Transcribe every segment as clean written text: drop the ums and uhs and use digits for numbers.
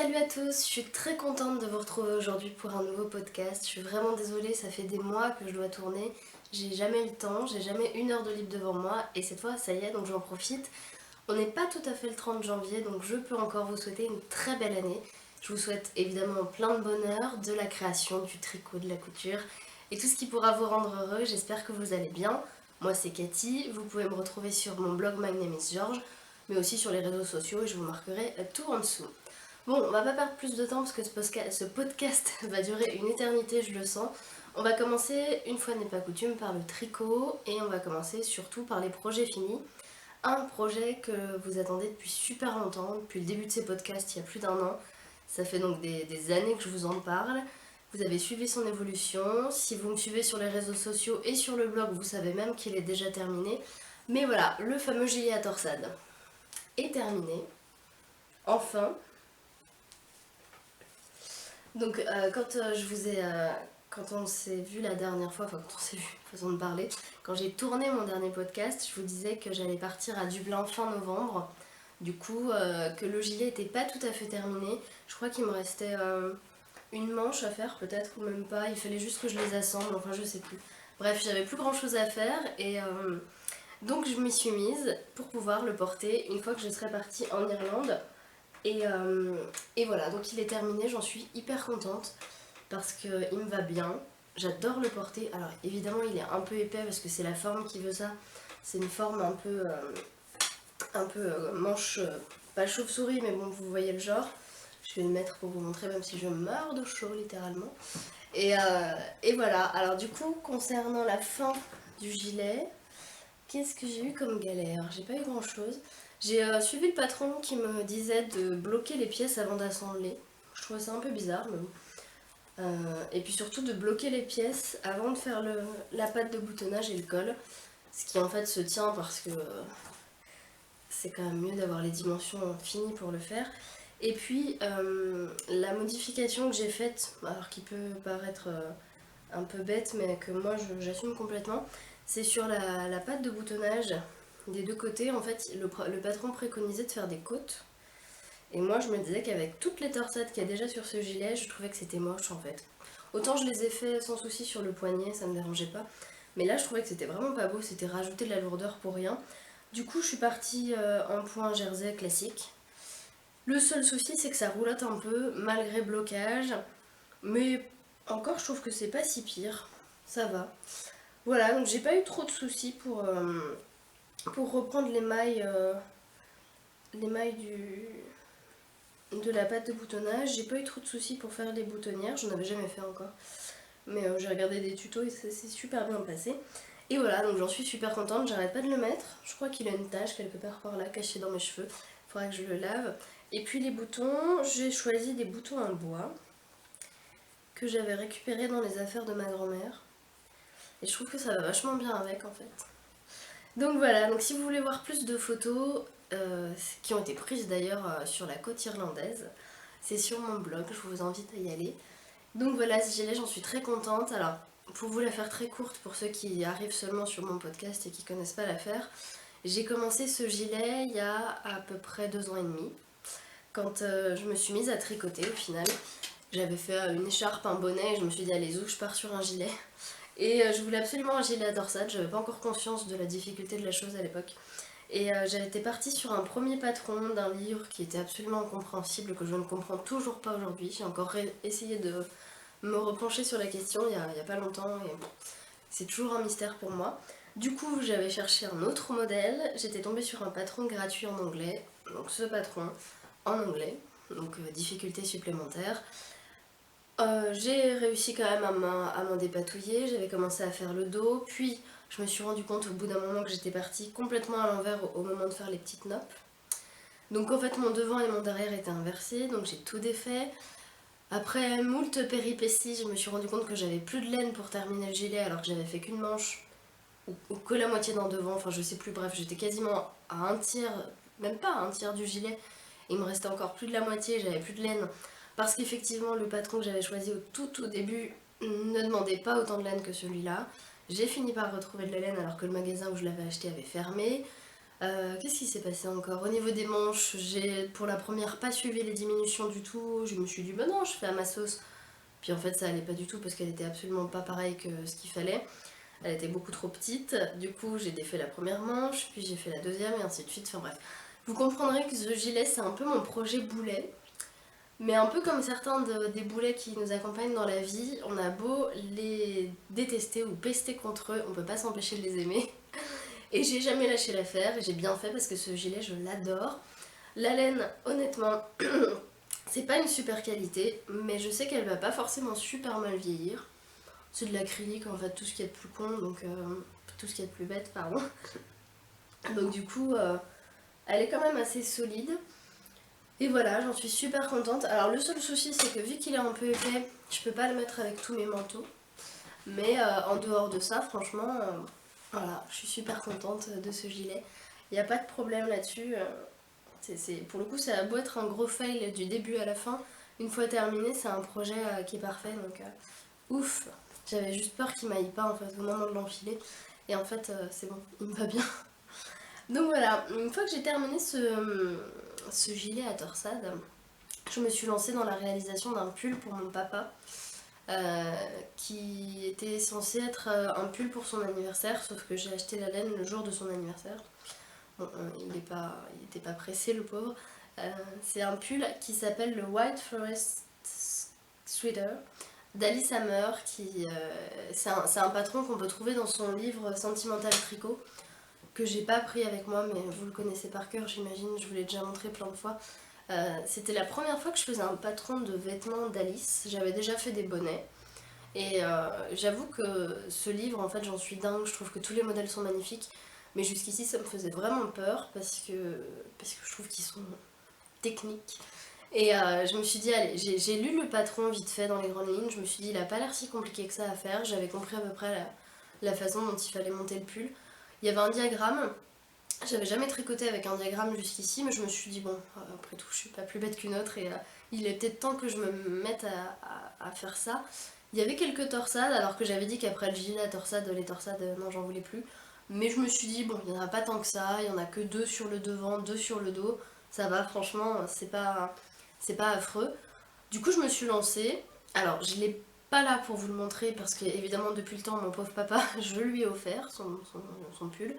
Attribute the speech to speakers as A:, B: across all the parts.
A: Salut à tous, je suis très contente de vous retrouver aujourd'hui pour un nouveau podcast. Je suis vraiment désolée, ça fait des mois que je dois tourner. J'ai jamais le temps, j'ai jamais une heure de libre devant moi et cette fois ça y est, donc j'en profite. On n'est pas tout à fait le 30 janvier, donc je peux encore vous souhaiter une très belle année. Je vous souhaite évidemment plein de bonheur, de la création, du tricot, de la couture et tout ce qui pourra vous rendre heureux. J'espère que vous allez bien. Moi c'est Cathy, vous pouvez me retrouver sur mon blog My Name is George, mais aussi sur les réseaux sociaux et je vous marquerai tout en dessous. Bon, on va pas perdre plus de temps parce que ce podcast va durer une éternité, je le sens. On va commencer, une fois n'est pas coutume, par le tricot et on va commencer surtout par les projets finis. Un projet que vous attendez depuis super longtemps, depuis le début de ces podcasts, il y a plus d'un an. Ça fait donc des années que je vous en parle. Vous avez suivi son évolution. Si vous me suivez sur les réseaux sociaux et sur le blog, vous savez même qu'il est déjà terminé. Mais voilà, le fameux gilet à torsade est terminé. Enfin. Donc quand on s'est vu la dernière fois, enfin quand on s'est vu, façon de parler, quand j'ai tourné mon dernier podcast, je vous disais que j'allais partir à Dublin fin novembre. Du coup, que le gilet était pas tout à fait terminé. Je crois qu'il me restait une manche à faire peut-être ou même pas. Il fallait juste que je les assemble, enfin je sais plus. Bref, j'avais plus grand chose à faire et donc je m'y suis mise pour pouvoir le porter une fois que je serai partie en Irlande. Et, euh, et voilà, donc il est terminé, j'en suis hyper contente parce qu'il me va bien, j'adore le porter. Alors évidemment il est un peu épais parce que c'est la forme qui veut ça, c'est une forme un peu manche, pas chauve-souris mais bon vous voyez le genre. Je vais le mettre pour vous montrer même si je meurs de chaud littéralement. Et, et voilà, alors du coup concernant la fin du gilet, qu'est-ce que j'ai eu comme galère? J'ai pas eu grand chose. J'ai suivi le patron qui me disait de bloquer les pièces avant d'assembler. Je trouvais ça un peu bizarre, mais bon. Et puis surtout de bloquer les pièces avant de faire la pâte de boutonnage et le col. Ce qui en fait se tient parce que c'est quand même mieux d'avoir les dimensions finies pour le faire. Et puis la modification que j'ai faite, alors qui peut paraître un peu bête, mais que moi j'assume complètement, c'est sur la pâte de boutonnage des deux côtés. En fait, le patron préconisait de faire des côtes. Et moi, je me disais qu'avec toutes les torsades qu'il y a déjà sur ce gilet, je trouvais que c'était moche en fait. Autant je les ai fait sans souci sur le poignet, ça me dérangeait pas. Mais là, je trouvais que c'était vraiment pas beau, c'était rajouter de la lourdeur pour rien. Du coup, je suis partie en point jersey classique. Le seul souci, c'est que ça roulotte un peu, malgré blocage. Mais encore, je trouve que c'est pas si pire. Ça va. Voilà, donc j'ai pas eu trop de soucis pour reprendre les mailles de la pâte de boutonnage. J'ai pas eu trop de soucis pour faire les boutonnières, j'en avais jamais fait encore. Mais j'ai regardé des tutos et ça s'est super bien passé. Et voilà, donc j'en suis super contente, j'arrête pas de le mettre. Je crois qu'il a une tache quelque part par là cachée dans mes cheveux. Faudra que je le lave. Et puis les boutons, j'ai choisi des boutons en bois que j'avais récupérés dans les affaires de ma grand-mère. Et je trouve que ça va vachement bien avec en fait. Donc voilà, donc si vous voulez voir plus de photos, qui ont été prises d'ailleurs sur la côte irlandaise, c'est sur mon blog, je vous invite à y aller. Donc voilà, ce gilet, j'en suis très contente. Alors, pour vous la faire très courte, pour ceux qui arrivent seulement sur mon podcast et qui connaissent pas l'affaire, j'ai commencé ce gilet il y a à peu près 2 ans et demi, quand je me suis mise à tricoter au final. J'avais fait une écharpe, un bonnet, et je me suis dit allez zou, je pars sur un gilet. Et je voulais absolument un gilet à torsade, j'avais pas encore conscience de la difficulté de la chose à l'époque. Et j'étais partie sur un premier patron d'un livre qui était absolument incompréhensible, que je ne comprends toujours pas aujourd'hui. J'ai encore essayé de me repencher sur la question il y a pas longtemps et bon, c'est toujours un mystère pour moi. Du coup, j'avais cherché un autre modèle, j'étais tombée sur un patron gratuit en anglais, donc ce patron en anglais, donc difficulté supplémentaire. J'ai réussi quand même à m'en dépatouiller, j'avais commencé à faire le dos, puis je me suis rendu compte au bout d'un moment que j'étais partie complètement à l'envers au moment de faire les petites noppes. Donc en fait mon devant et mon derrière étaient inversés, donc j'ai tout défait. Après moult péripéties, je me suis rendu compte que j'avais plus de laine pour terminer le gilet alors que j'avais fait qu'une manche, ou que la moitié d'un devant, enfin je sais plus, bref j'étais quasiment à un tiers, même pas à un tiers du gilet, et il me restait encore plus de la moitié, j'avais plus de laine. Parce qu'effectivement, le patron que j'avais choisi au tout début ne demandait pas autant de laine que celui-là. J'ai fini par retrouver de la laine alors que le magasin où je l'avais acheté avait fermé. Qu'est-ce qui s'est passé encore? Au niveau des manches, j'ai pour la première pas suivi les diminutions du tout. Je me suis dit bah non, je fais à ma sauce. Puis en fait ça allait pas du tout parce qu'elle était absolument pas pareille que ce qu'il fallait. Elle était beaucoup trop petite. Du coup j'ai défait la première manche, puis j'ai fait la deuxième et ainsi de suite. Enfin bref. Vous comprendrez que ce gilet c'est un peu mon projet boulet. Mais un peu comme certains des boulets qui nous accompagnent dans la vie, on a beau les détester ou pester contre eux, on peut pas s'empêcher de les aimer. Et j'ai jamais lâché l'affaire, et j'ai bien fait parce que ce gilet je l'adore. La laine, honnêtement, c'est pas une super qualité, mais je sais qu'elle va pas forcément super mal vieillir. C'est de l'acrylique en fait, tout ce qui est de plus con, donc tout ce qui est de plus bête, pardon. Donc du coup, elle est quand même assez solide. Et voilà, j'en suis super contente. Alors le seul souci c'est que vu qu'il est un peu épais, je peux pas le mettre avec tous mes manteaux. Mais en dehors de ça, franchement, voilà, je suis super contente de ce gilet. Il n'y a pas de problème là-dessus. Pour le coup, ça a beau être un gros fail du début à la fin. Une fois terminé, c'est un projet qui est parfait. Donc ouf, j'avais juste peur qu'il m'aille pas en fait au moment de l'enfiler. Et en fait, c'est bon, il me va bien. Donc voilà, une fois que j'ai terminé ce gilet à torsade, je me suis lancée dans la réalisation d'un pull pour mon papa. Qui était censé être un pull pour son anniversaire, sauf que j'ai acheté la laine le jour de son anniversaire. Bon, il était pas pressé le pauvre. C'est un pull qui s'appelle le White Forest Sweater d'Alice Hammer, c'est un patron qu'on peut trouver dans son livre Sentimental Tricot, que j'ai pas pris avec moi, mais vous le connaissez par cœur, j'imagine, je vous l'ai déjà montré plein de fois. C'était la première fois que je faisais un patron de vêtements d'Alice. J'avais déjà fait des bonnets. Et j'avoue que ce livre, en fait, j'en suis dingue. Je trouve que tous les modèles sont magnifiques. Mais jusqu'ici, ça me faisait vraiment peur parce que je trouve qu'ils sont techniques. Et je me suis dit, allez, j'ai lu le patron vite fait dans les grandes lignes. Je me suis dit, il a pas l'air si compliqué que ça à faire. J'avais compris à peu près la façon dont il fallait monter le pull. Il y avait un diagramme. J'avais jamais tricoté avec un diagramme jusqu'ici, mais je me suis dit, bon, après tout, je suis pas plus bête qu'une autre et il est peut-être temps que je me mette à faire ça. Il y avait quelques torsades, alors que j'avais dit qu'après le gilet à torsade, les torsades, non, j'en voulais plus. Mais je me suis dit, bon, il n'y en a pas tant que ça, il y en a que deux sur le devant, deux sur le dos. Ça va, franchement, c'est pas affreux. Du coup, je me suis lancée. Alors, je l'ai pas là pour vous le montrer parce que, évidemment, depuis le temps, mon pauvre papa, je lui ai offert son pull.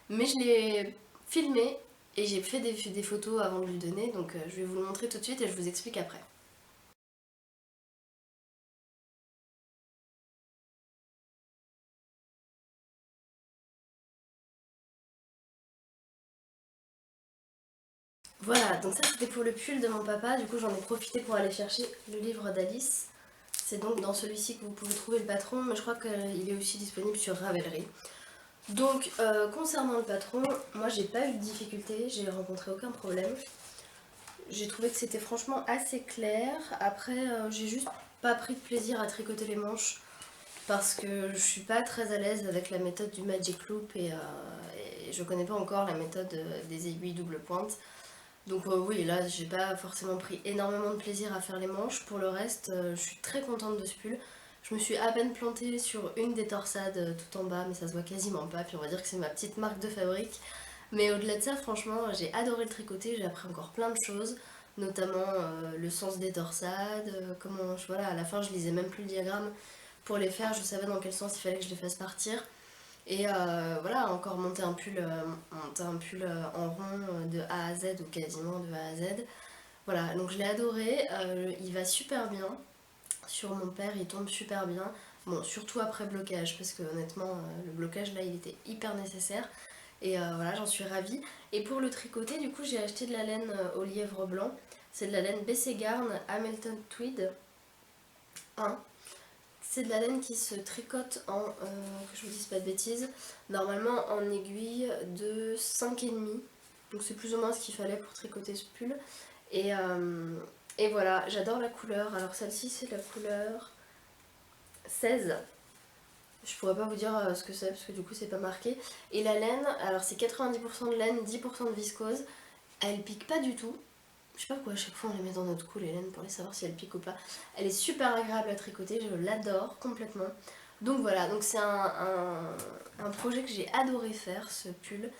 A: Mais je l'ai filmé et j'ai fait des photos avant de lui donner, donc je vais vous le montrer tout de suite et je vous explique après. Voilà, donc ça c'était pour le pull de mon papa, du coup j'en ai profité pour aller chercher le livre d'Alice. C'est donc dans celui-ci que vous pouvez trouver le patron, mais je crois qu'il est aussi disponible sur Ravelry. Donc concernant le patron, moi j'ai pas eu de difficulté, j'ai rencontré aucun problème. J'ai trouvé que c'était franchement assez clair. Après j'ai juste pas pris de plaisir à tricoter les manches parce que je suis pas très à l'aise avec la méthode du Magic Loop et je connais pas encore la méthode des aiguilles double pointe. Donc oui, là j'ai pas forcément pris énormément de plaisir à faire les manches. Pour le reste, je suis très contente de ce pull. Je me suis à peine plantée sur une des torsades tout en bas, mais ça se voit quasiment pas. Puis on va dire que c'est ma petite marque de fabrique. Mais au-delà de ça, franchement, j'ai adoré le tricoter. J'ai appris encore plein de choses, notamment le sens des torsades, voilà, à la fin je lisais même plus le diagramme. Pour les faire, je savais dans quel sens il fallait que je les fasse partir. Et voilà, encore monter un pull en rond de A à Z ou quasiment de A à Z. Voilà, donc je l'ai adoré. Il va super bien. Sur mon père, il tombe super bien. Bon, surtout après blocage, parce que honnêtement, le blocage là, il était hyper nécessaire. Et voilà, j'en suis ravie. Et pour le tricoter, du coup, j'ai acheté de la laine au lièvre blanc. C'est de la laine BC Garn Hamilton Tweed 1. C'est de la laine qui se tricote que je vous dise pas de bêtises, normalement en aiguille de 5,5. Donc c'est plus ou moins ce qu'il fallait pour tricoter ce pull. Et, euh, et voilà, j'adore la couleur. Alors celle-ci c'est la couleur 16. Je pourrais pas vous dire ce que c'est parce que du coup c'est pas marqué. Et la laine, alors c'est 90% de laine, 10% de viscose. Elle pique pas du tout. Je sais pas pourquoi à chaque fois on les met dans notre cou les laines pour les savoir si elles piquent ou pas. Elle est super agréable à tricoter, je l'adore complètement. Donc voilà, donc c'est un projet que j'ai adoré faire, ce pull.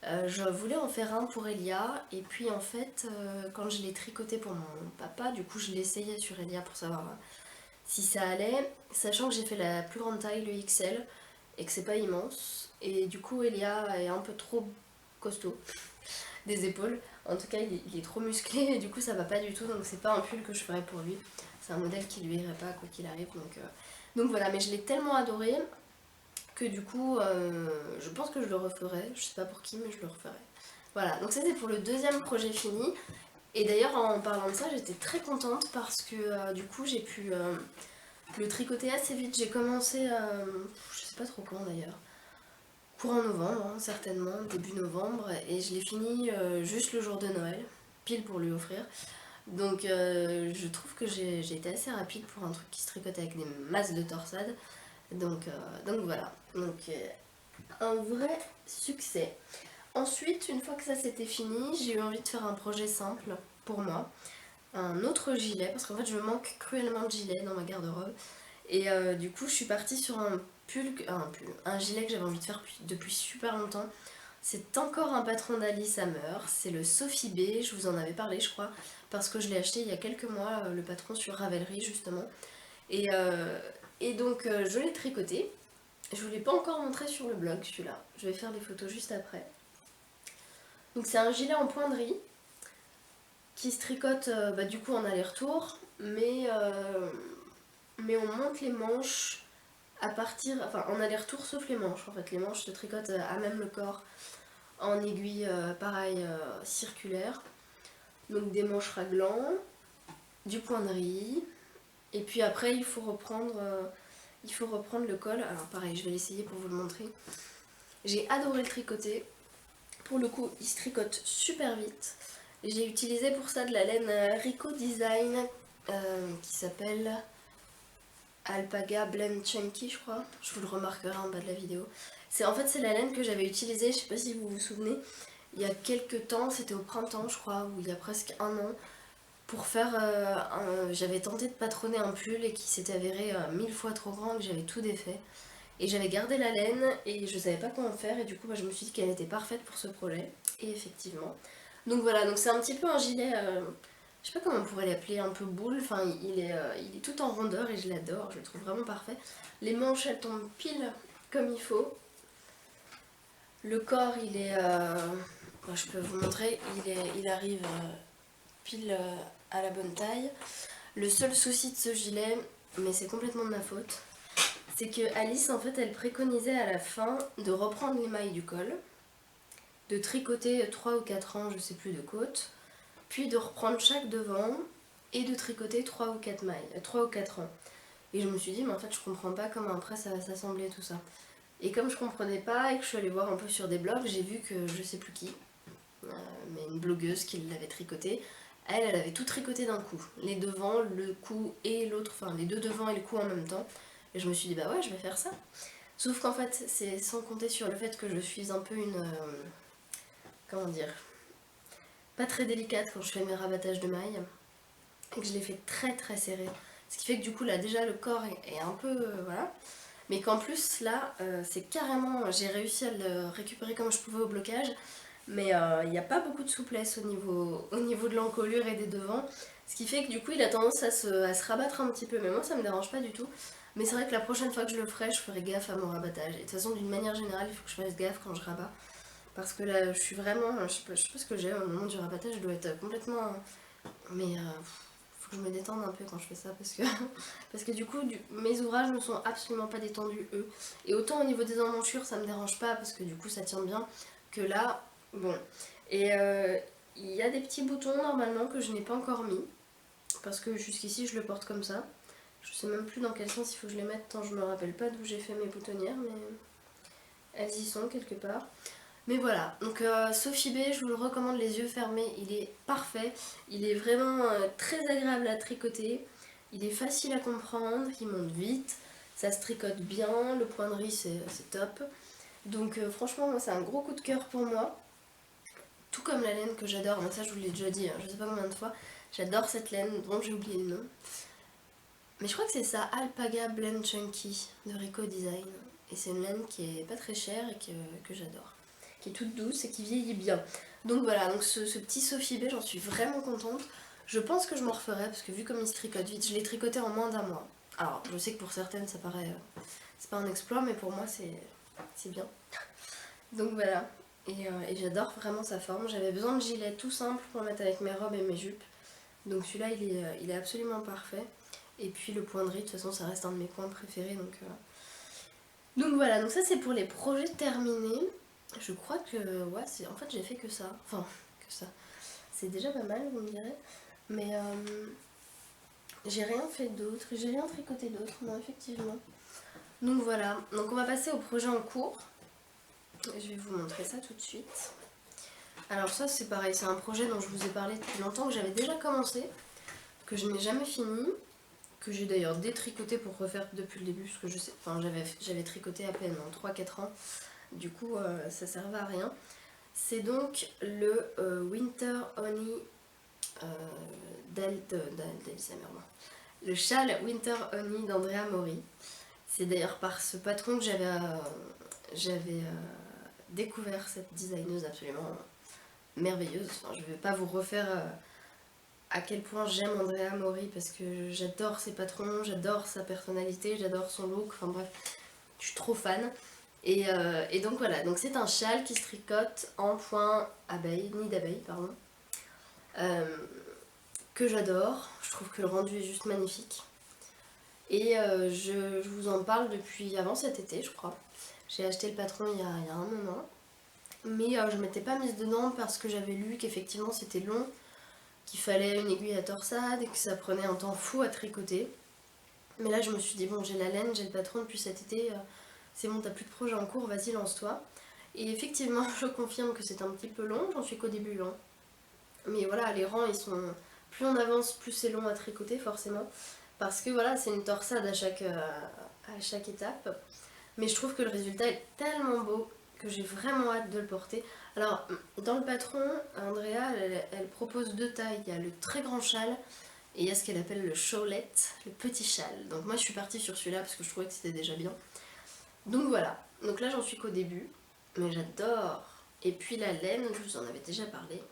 A: Je voulais en faire un pour Elia, et puis en fait, quand je l'ai tricoté pour mon papa, du coup je l'ai essayé sur Elia pour savoir si ça allait, sachant que j'ai fait la plus grande taille, le XL, et que c'est pas immense. Et du coup, Elia est un peu trop costaud des épaules. En tout cas, il est trop musclé et du coup, ça va pas du tout. Donc, c'est pas un pull que je ferais pour lui. C'est un modèle qui lui irait pas, quoi qu'il arrive. Donc voilà, mais je l'ai tellement adoré que du coup, je pense que je le referai. Je sais pas pour qui, mais je le referai. Voilà, donc ça c'est pour le deuxième projet fini. Et d'ailleurs, en parlant de ça, j'étais très contente parce que du coup, j'ai pu le tricoter assez vite. J'ai commencé, je sais pas trop quand d'ailleurs, courant novembre, hein, certainement, début novembre, et je l'ai fini juste le jour de Noël, pile pour lui offrir. Donc je trouve que j'ai été assez rapide pour un truc qui se tricote avec des masses de torsade. Donc voilà, un vrai succès. Ensuite, une fois que ça c'était fini, j'ai eu envie de faire un projet simple pour moi. Un autre gilet, parce qu'en fait je manque cruellement de gilets dans ma garde-robe. Et du coup je suis partie sur un gilet que j'avais envie de faire depuis super longtemps. C'est encore un patron d'Alice Hammer, c'est le Sophie B, je vous en avais parlé je crois, parce que je l'ai acheté il y a quelques mois, le patron sur Ravelry justement. Et, euh, et donc je l'ai tricoté. Je vous l'ai pas encore montré sur le blog celui-là, je vais faire des photos juste après. Donc c'est un gilet en poinderie qui se tricote du coup en aller-retour, mais on monte les manches à partir, enfin en aller-retour sauf les manches en fait. Les manches se tricotent à même le corps en aiguille pareil circulaire. Donc des manches raglan, du point de riz, et puis après il faut reprendre le col. Alors pareil, je vais l'essayer pour vous le montrer. J'ai adoré le tricoter. Pour le coup, il se tricote super vite. J'ai utilisé pour ça de la laine Rico Design qui s'appelle Alpaga Blend Chunky, je crois. Je vous le remarquerai en bas de la vidéo. En fait, c'est la laine que j'avais utilisée, je sais pas si vous vous souvenez, il y a quelques temps, c'était au printemps, je crois, ou il y a presque un an, pour faire. J'avais tenté de patronner un pull et qui s'était avéré 1000 fois trop grand, que j'avais tout défait. Et j'avais gardé la laine et je savais pas comment faire, et du coup, je me suis dit qu'elle était parfaite pour ce projet. Et effectivement. Donc voilà, donc c'est un petit peu un gilet. Je sais pas comment on pourrait l'appeler, un peu boule, enfin il est tout en rondeur et je l'adore, je le trouve vraiment parfait. Les manches elles tombent pile comme il faut. Le corps il est, je peux vous montrer, il arrive pile à la bonne taille. Le seul souci de ce gilet, mais c'est complètement de ma faute, c'est que Alice en fait elle préconisait à la fin de reprendre les mailles du col, de tricoter 3 ou 4 rangs, je sais plus de côte, puis de reprendre chaque devant et de tricoter 3 ou 4 mailles, 3 ou 4 rangs. Et je me suis dit, mais en fait, je comprends pas comment après ça va s'assembler tout ça. Et comme je comprenais pas et que je suis allée voir un peu sur des blogs, j'ai vu que je sais plus qui, mais une blogueuse qui l'avait tricoté, elle avait tout tricoté d'un coup. Les devants, le cou et l'autre, enfin les deux devants et le cou en même temps. Et je me suis dit, bah ouais, je vais faire ça. Sauf qu'en fait, c'est sans compter sur le fait que je suis un peu une. Comment dire, pas très délicate quand je fais mes rabattages de mailles. Et que je les fais très très serrés. Ce qui fait que du coup là déjà le corps est un peu voilà. Mais qu'en plus là c'est carrément, j'ai réussi à le récupérer comme je pouvais au blocage. Mais il n'y a pas beaucoup de souplesse au niveau de l'encolure et des devants. Ce qui fait que du coup il a tendance à se rabattre un petit peu. Mais moi ça me dérange pas du tout. Mais c'est vrai que la prochaine fois que je le ferai, je ferai gaffe à mon rabattage. Et de toute façon d'une manière générale il faut que je fasse gaffe quand je rabats. Parce que là je suis vraiment, je sais pas ce que j'ai au moment du rabattage, je dois être complètement. Mais faut que je me détende un peu quand je fais ça parce que, parce que du coup mes ouvrages ne sont absolument pas détendus eux. Et autant au niveau des emmanchures ça me dérange pas parce que du coup ça tient bien, que là, bon. Et il y a des petits boutons normalement que je n'ai pas encore mis parce que jusqu'ici je le porte comme ça. Je sais même plus dans quel sens il faut que je les mette tant je me rappelle pas d'où j'ai fait mes boutonnières, mais elles y sont quelque part. Mais voilà, donc Sophie B, je vous le recommande les yeux fermés, il est parfait, il est vraiment très agréable à tricoter, il est facile à comprendre, il monte vite, ça se tricote bien, le point de riz c'est top. Donc franchement, moi c'est un gros coup de cœur pour moi, tout comme la laine que j'adore, mais ça je vous l'ai déjà dit, hein, je sais pas combien de fois, j'adore cette laine dont j'ai oublié le nom. Mais je crois que c'est ça, Alpaga Blend Chunky de Rico Design, et c'est une laine qui est pas très chère et que j'adore. qui est toute douce et qui vieillit bien. Donc voilà, donc ce petit Sophie B, j'en suis vraiment contente. Je pense que je m'en referai parce que vu comme il se tricote vite, je l'ai tricoté en moins d'un mois. Alors je sais que pour certaines ça paraît, c'est pas un exploit, mais pour moi c'est bien. Donc voilà, et j'adore vraiment sa forme. J'avais besoin de gilets tout simples pour mettre avec mes robes et mes jupes. Donc celui-là il est absolument parfait. Et puis le point de riz, de toute façon ça reste un de mes coins préférés. Donc voilà, donc ça c'est pour les projets terminés. Je crois que ouais, en fait j'ai fait que ça. Enfin, que ça. C'est déjà pas mal, vous me direz. Mais j'ai rien fait d'autre, j'ai rien tricoté d'autre, non effectivement. Donc voilà, donc on va passer au projet en cours. Je vais vous montrer ça tout de suite. Alors ça c'est pareil, c'est un projet dont je vous ai parlé depuis longtemps, que j'avais déjà commencé, que je n'ai jamais fini, que j'ai d'ailleurs détricoté pour refaire depuis le début, parce que je sais, enfin j'avais tricoté à peine en 3-4 ans, du coup ça servait à rien. C'est donc le Winter Honey d'Elsa Merlin. Le châle Winter Honey d'Andrea Mori. C'est d'ailleurs par ce patron que j'avais découvert cette designeuse absolument merveilleuse. Enfin, je ne vais pas vous refaire à quel point j'aime Andrea Mori parce que j'adore ses patrons, j'adore sa personnalité, j'adore son look, enfin bref, je suis trop fan. Et donc voilà, donc c'est un châle qui se tricote en point abeille, nid d'abeille, pardon. Que j'adore, je trouve que le rendu est juste magnifique. Et je vous en parle depuis avant cet été, je crois. J'ai acheté le patron il y a un moment. Mais je ne m'étais pas mise dedans parce que j'avais lu qu'effectivement c'était long, qu'il fallait une aiguille à torsade et que ça prenait un temps fou à tricoter. Mais là je me suis dit bon, j'ai la laine, j'ai le patron depuis cet été, c'est bon, t'as plus de projet en cours, vas-y lance-toi. Et effectivement je confirme que c'est un petit peu long, j'en suis qu'au début. Hein. Mais voilà, les rangs ils sont... Plus on avance, plus c'est long à tricoter forcément. Parce que voilà, c'est une torsade à chaque étape. Mais je trouve que le résultat est tellement beau que j'ai vraiment hâte de le porter. Alors, dans le patron, Andrea, elle propose deux tailles. Il y a le très grand châle et il y a ce qu'elle appelle le shawlette, le petit châle. Donc moi, je suis partie sur celui-là parce que je trouvais que c'était déjà bien. Donc voilà. Donc là, j'en suis qu'au début. Mais j'adore. Et puis la laine, je vous en avais déjà parlé.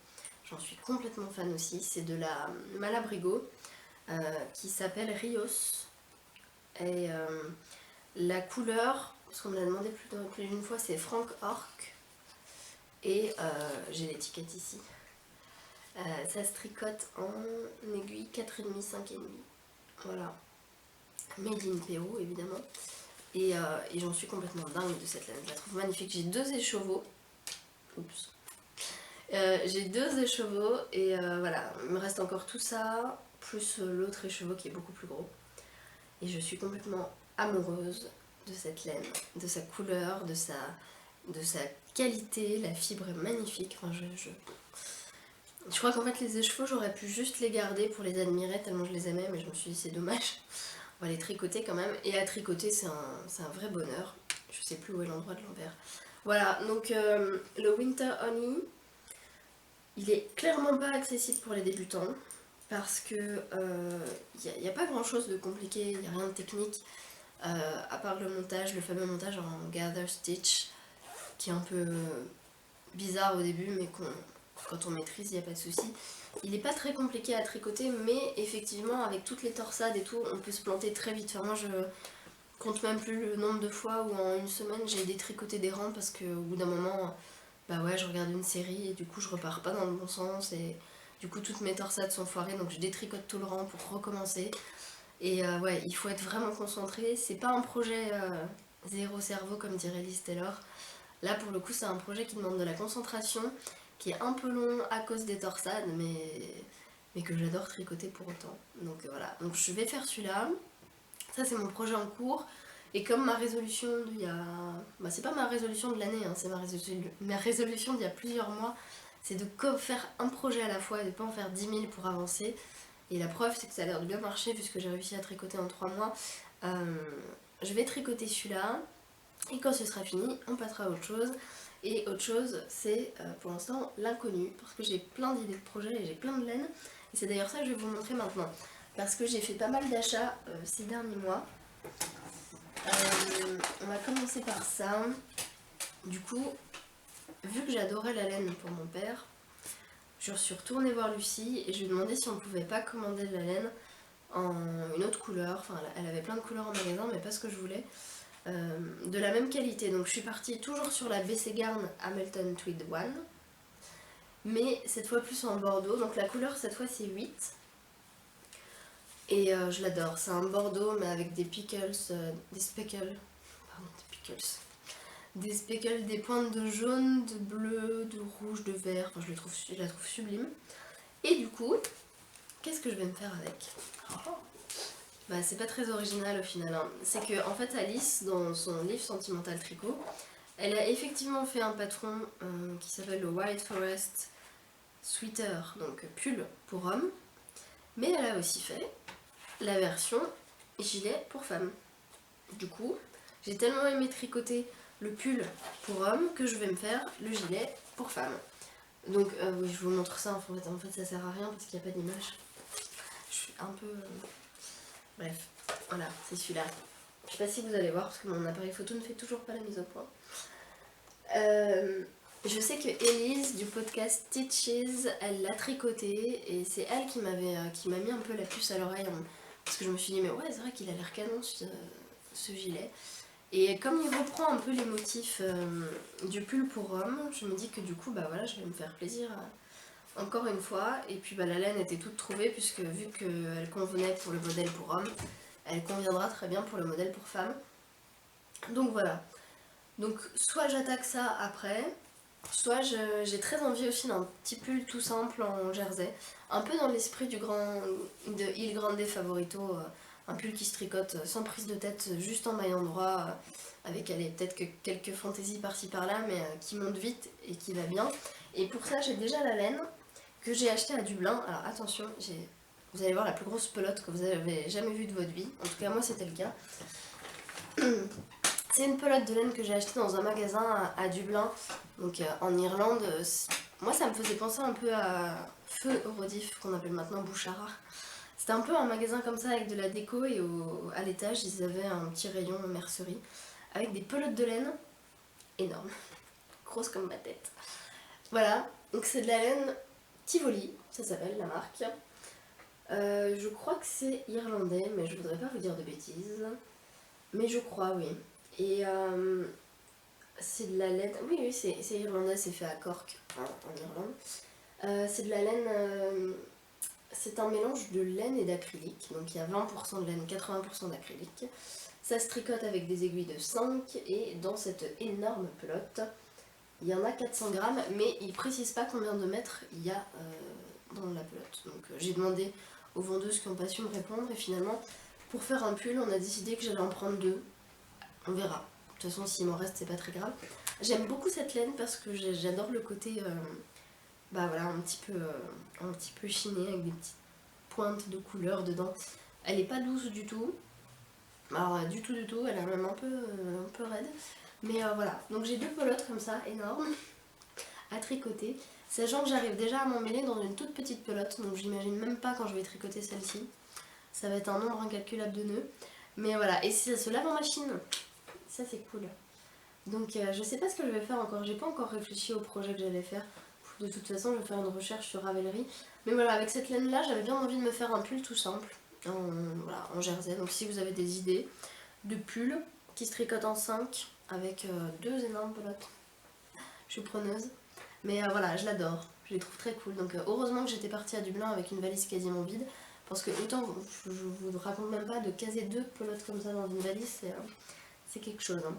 A: J'en suis complètement fan aussi. C'est de la Malabrigo qui s'appelle Rios. Et la couleur, parce qu'on me l'a demandé plus d'une fois, c'est Frank Orc. Et j'ai l'étiquette ici. Ça se tricote en aiguille 4,5, 5,5. Voilà. Made in Pérou, évidemment. Et j'en suis complètement dingue de cette laine. Je la trouve magnifique. J'ai deux écheveaux. Oups. J'ai deux écheveaux et voilà. Il me reste encore tout ça, plus l'autre écheveau qui est beaucoup plus gros. Et je suis complètement amoureuse de cette laine, de sa couleur, de sa qualité. La fibre est magnifique. Enfin, je crois qu'en fait les écheveaux j'aurais pu juste les garder pour les admirer tellement je les aimais, mais je me suis dit c'est dommage. On va les tricoter quand même. Et à tricoter c'est un vrai bonheur. Je sais plus où est l'endroit de l'envers. Voilà, donc le Winter Honey, il est clairement pas accessible pour les débutants. Parce que y a pas grand chose de compliqué, il n'y a rien de technique. À part le montage, le fameux montage en gather stitch, qui est un peu bizarre au début, mais quand on maîtrise, il n'y a pas de souci. Il n'est pas très compliqué à tricoter, mais effectivement, avec toutes les torsades et tout, on peut se planter très vite. Enfin, moi, je compte même plus le nombre de fois où en une semaine, j'ai détricoté des rangs parce qu'au bout d'un moment, bah ouais, je regarde une série et du coup, je repars pas dans le bon sens et du coup, toutes mes torsades sont foirées, donc je détricote tout le rang pour recommencer. Et ouais, il faut être vraiment concentré. C'est pas un projet zéro cerveau comme dirait Liz Taylor. Là pour le coup c'est un projet qui demande de la concentration, qui est un peu long à cause des torsades, mais que j'adore tricoter pour autant. Donc voilà, donc je vais faire celui-là. Ça c'est mon projet en cours. Et comme ma résolution d'il y a... Bah c'est pas ma résolution de l'année, hein, c'est ma résolution d'il y a plusieurs mois. C'est de faire un projet à la fois et de pas en faire 10 000 pour avancer. Et la preuve c'est que ça a l'air de bien marcher puisque j'ai réussi à tricoter en 3 mois. Je vais tricoter celui-là et quand ce sera fini on passera à autre chose. Et autre chose c'est pour l'instant l'inconnu parce que j'ai plein d'idées de projets et j'ai plein de laine. Et c'est d'ailleurs ça que je vais vous montrer maintenant parce que j'ai fait pas mal d'achats ces derniers mois. On va commencer par ça. Du coup vu que j'adorais la laine pour mon père, je suis retournée voir Lucie et je lui ai demandé si on pouvait pas commander de la laine en une autre couleur. Enfin, elle avait plein de couleurs en magasin, mais pas ce que je voulais. De la même qualité. Donc je suis partie toujours sur la BC Garn Hamilton Tweed One, mais cette fois plus en bordeaux. Donc la couleur cette fois c'est 8. Et je l'adore. C'est un bordeaux mais avec des pickles, des speckles. Pardon, des pickles. Des speckles, des pointes de jaune, de bleu, de rouge, de vert. Enfin, je la trouve sublime. Et du coup, qu'est-ce que je vais me faire avec? Bah, c'est pas très original au final. Hein. C'est que en fait Alice, dans son livre Sentimental Tricot, elle a effectivement fait un patron qui s'appelle le White Forest Sweater, donc pull pour homme. Mais elle a aussi fait la version gilet pour femme. Du coup, j'ai tellement aimé tricoter le pull pour homme que je vais me faire le gilet pour femme. Donc oui, je vous montre ça, en fait ça sert à rien parce qu'il n'y a pas d'image. Je suis un peu... Bref, voilà, c'est celui-là. Je sais pas si vous allez voir parce que mon appareil photo ne fait toujours pas la mise au point. Je sais que Elise du podcast Stitches, elle l'a tricoté et c'est elle qui m'a mis un peu la puce à l'oreille parce que je me suis dit mais ouais c'est vrai qu'il a l'air canon ce gilet. Et comme il reprend un peu les motifs du pull pour homme, je me dis que du coup bah voilà je vais me faire plaisir encore une fois. Et puis bah la laine était toute trouvée puisque vu qu'elle convenait pour le modèle pour homme, elle conviendra très bien pour le modèle pour femme. Donc voilà. Donc soit j'attaque ça après, soit j'ai très envie aussi d'un petit pull tout simple en jersey, un peu dans l'esprit de Il Grande Favorito, un pull qui se tricote sans prise de tête, juste en maille endroit, avec peut-être que quelques fantaisies par-ci par-là, mais qui monte vite et qui va bien. Et pour ça j'ai déjà la laine que j'ai achetée à Dublin. Alors attention, vous allez voir la plus grosse pelote que vous avez jamais vue de votre vie, en tout cas moi c'était le cas. C'est une pelote de laine que j'ai achetée dans un magasin à Dublin, donc en Irlande. Moi ça me faisait penser un peu à Feu Eurodif, qu'on appelle maintenant Bouchara. C'était un peu un magasin comme ça avec de la déco et à l'étage ils avaient un petit rayon mercerie avec des pelotes de laine énormes, grosses comme ma tête. Voilà, donc c'est de la laine Tivoli, ça s'appelle la marque. Je crois que c'est irlandais, mais je voudrais pas vous dire de bêtises. Mais je crois, oui. Et c'est de la laine. Oui, c'est irlandais, c'est fait à Cork, en Irlande. C'est de la laine. C'est un mélange de laine et d'acrylique. Donc il y a 20% de laine, 80% d'acrylique. Ça se tricote avec des aiguilles de 5. Et dans cette énorme pelote, il y en a 400 grammes. Mais ils ne précisent pas combien de mètres il y a dans la pelote. Donc j'ai demandé aux vendeuses qui n'ont pas su me répondre. Et finalement, pour faire un pull, on a décidé que j'allais en prendre 2. On verra. De toute façon, s'il m'en reste, c'est pas très grave. J'aime beaucoup cette laine parce que j'adore le côté bah voilà, un petit peu chiné avec des petites pointes de couleur dedans. Elle est pas douce du tout. Alors, du tout, elle est même un peu raide. Mais voilà. Donc, j'ai 2 pelotes comme ça, énormes, à tricoter. Sachant que j'arrive déjà à m'en mêler dans une toute petite pelote. Donc, j'imagine même pas quand je vais tricoter celle-ci. Ça va être un nombre incalculable de nœuds. Mais voilà. Et si ça se lave en machine, ça c'est cool. Donc je sais pas ce que je vais faire encore, j'ai pas encore réfléchi au projet que j'allais faire. De toute façon je vais faire une recherche sur Ravelry. Mais voilà, avec cette laine là j'avais bien envie de me faire un pull tout simple, en jersey. Donc si vous avez des idées de pull qui se tricotent en 5 avec 2 énormes pelotes, je suis preneuse. Mais voilà, je l'adore, je les trouve très cool. Donc heureusement que j'étais partie à Dublin avec une valise quasiment vide. Parce que autant je vous raconte même pas de caser 2 pelotes comme ça dans une valise, c'est quelque chose. Hein.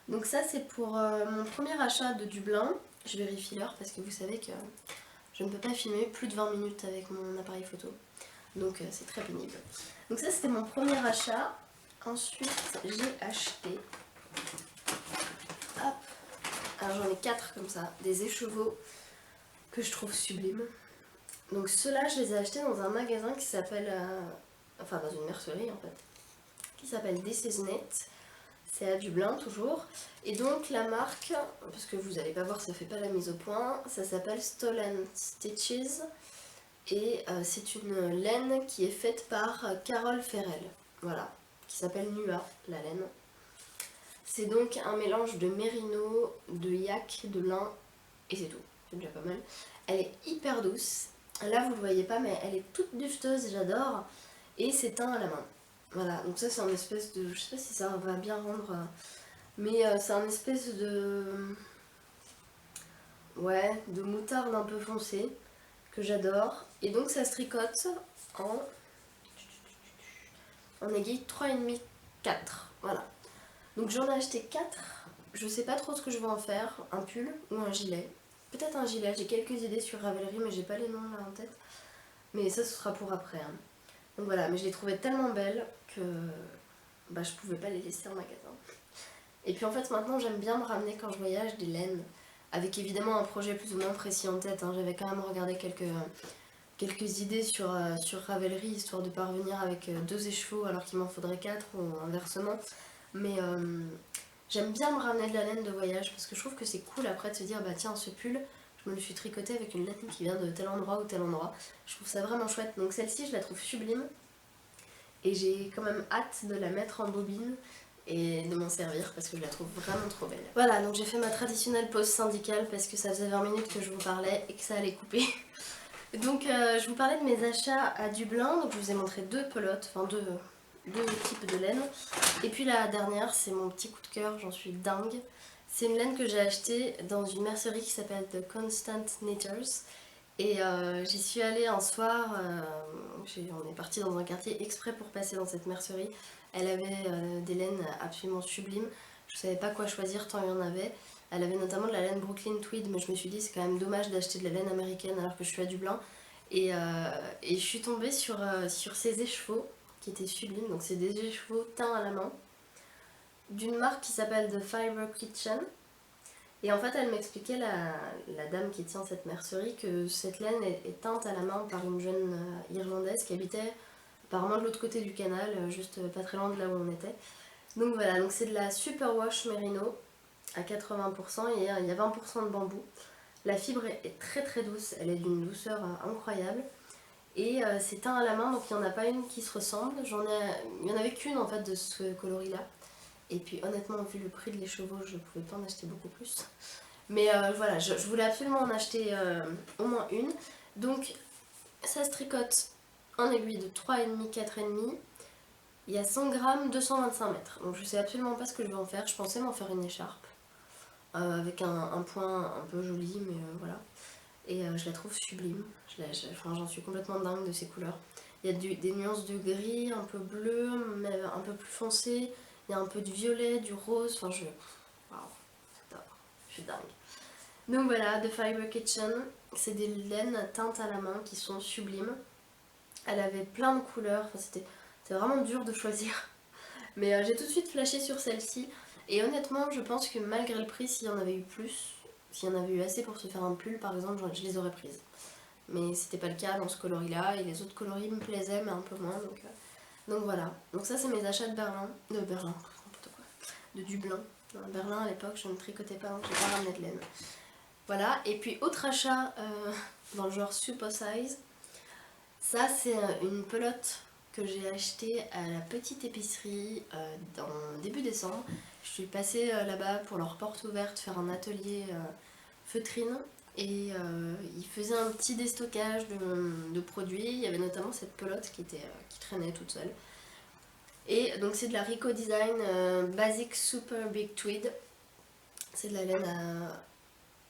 A: Donc ça c'est pour mon premier achat de Dublin. Je vérifie l'heure parce que vous savez que je ne peux pas filmer plus de 20 minutes avec mon appareil photo. Donc c'est très pénible. Donc ça c'était mon premier achat. Ensuite j'ai acheté... Hop. Alors j'en ai 4 comme ça. Des écheveaux que je trouve sublimes. Donc ceux-là je les ai achetés dans un magasin qui s'appelle... enfin dans une mercerie en fait. Qui s'appelle This Is Knit. C'est à Dublin toujours. Et donc la marque, parce que vous n'allez pas voir, ça fait pas la mise au point, ça s'appelle Stolen Stitches. Et c'est une laine qui est faite par Carole Ferrell. Voilà. Qui s'appelle Nua, la laine. C'est donc un mélange de mérino, de yak, de lin et c'est tout. C'est déjà pas mal. Elle est hyper douce. Là vous le voyez pas mais elle est toute dufteuse, j'adore. Et c'est teint à la main. Voilà, donc ça c'est un espèce de... Je sais pas si ça va bien rendre... mais c'est un espèce de... Ouais, de moutarde un peu foncée que j'adore. Et donc ça se tricote en aiguille 3,5, 4. Voilà. Donc j'en ai acheté 4. Je sais pas trop ce que je vais en faire. Un pull ou un gilet. Peut-être un gilet. J'ai quelques idées sur Ravelry mais j'ai pas les noms là en tête. Mais ça ce sera pour après. Hein. Donc voilà, mais je les trouvais tellement belles que bah, je pouvais pas les laisser en magasin. Et puis en fait maintenant j'aime bien me ramener quand je voyage des laines. Avec évidemment un projet plus ou moins précis en tête. Hein. J'avais quand même regardé quelques idées sur Ravelry, histoire de parvenir avec 2 écheveaux alors qu'il m'en faudrait 4 ou inversement. Mais j'aime bien me ramener de la laine de voyage parce que je trouve que c'est cool après de se dire bah tiens ce pull, je me le suis tricoté avec une laine qui vient de tel endroit ou tel endroit. Je trouve ça vraiment chouette. Donc celle-ci je la trouve sublime et j'ai quand même hâte de la mettre en bobine et de m'en servir parce que je la trouve vraiment trop belle. Voilà, donc j'ai fait ma traditionnelle pause syndicale parce que ça faisait 20 minutes que je vous parlais et que ça allait couper. Donc je vous parlais de mes achats à Dublin, donc je vous ai montré 2 pelotes, enfin deux types de laine. Et puis la dernière, c'est mon petit coup de cœur, j'en suis dingue. C'est une laine que j'ai achetée dans une mercerie qui s'appelle The Constant Knitters. Et j'y suis allée un soir, on est parti dans un quartier exprès pour passer dans cette mercerie. Elle avait des laines absolument sublimes, je savais pas quoi choisir tant il y en avait. Elle avait notamment de la laine Brooklyn Tweed, mais je me suis dit c'est quand même dommage d'acheter de la laine américaine alors que je suis à Dublin. Et je suis tombée sur ces écheveaux qui étaient sublimes, donc c'est des écheveaux teints à la main, d'une marque qui s'appelle The Fibre Kitchen. Et en fait, elle m'expliquait, la dame qui tient cette mercerie, que cette laine est teinte à la main par une jeune Irlandaise qui habitait apparemment de l'autre côté du canal, juste pas très loin de là où on était. Donc voilà, donc c'est de la Superwash Merino à 80% et il y a 20% de bambou. La fibre est très très douce, elle est d'une douceur incroyable. Et c'est teint à la main, donc il n'y en a pas une qui se ressemble. Il n'y en avait qu'une en fait de ce coloris-là. Et puis honnêtement, vu le prix de l'écheveau, je ne pouvais pas en acheter beaucoup plus. Mais voilà, je voulais absolument en acheter au moins une. Donc ça se tricote en aiguille de 3,5, 4,5. Il y a 100 grammes, 225 mètres. Donc je sais absolument pas ce que je vais en faire. Je pensais m'en faire une écharpe. Avec un point un peu joli, mais voilà. Et je la trouve sublime. J'en suis complètement dingue de ces couleurs. Il y a des nuances de gris, un peu bleu, mais un peu plus foncé. Il y a un peu de violet, du rose. Enfin, waouh, j'adore. Je suis dingue. Donc voilà, The Fibre Kitchen. C'est des laines teintes à la main qui sont sublimes. Elle avait plein de couleurs. Enfin, c'était vraiment dur de choisir. Mais j'ai tout de suite flashé sur celle-ci. Et honnêtement, je pense que malgré le prix, s'il y en avait eu plus, s'il y en avait eu assez pour se faire un pull par exemple, je les aurais prises. Mais c'était pas le cas dans ce coloris-là. Et les autres coloris me plaisaient, mais un peu moins. Donc voilà. Donc ça, c'est mes achats de Berlin. N'importe quoi. De Dublin. À Berlin, à l'époque, je ne tricotais pas, donc j'ai pas ramené de laine. Voilà. Et puis, autre achat dans le genre super size. Ça, c'est une pelote que j'ai achetée à la petite épicerie début décembre. Je suis passée là-bas pour leur porte ouverte faire un atelier feutrine et ils faisaient un petit déstockage de produits. Il y avait notamment cette pelote qui traînait toute seule. Et donc c'est de la Rico Design Basic Super Big Tweed. C'est de la laine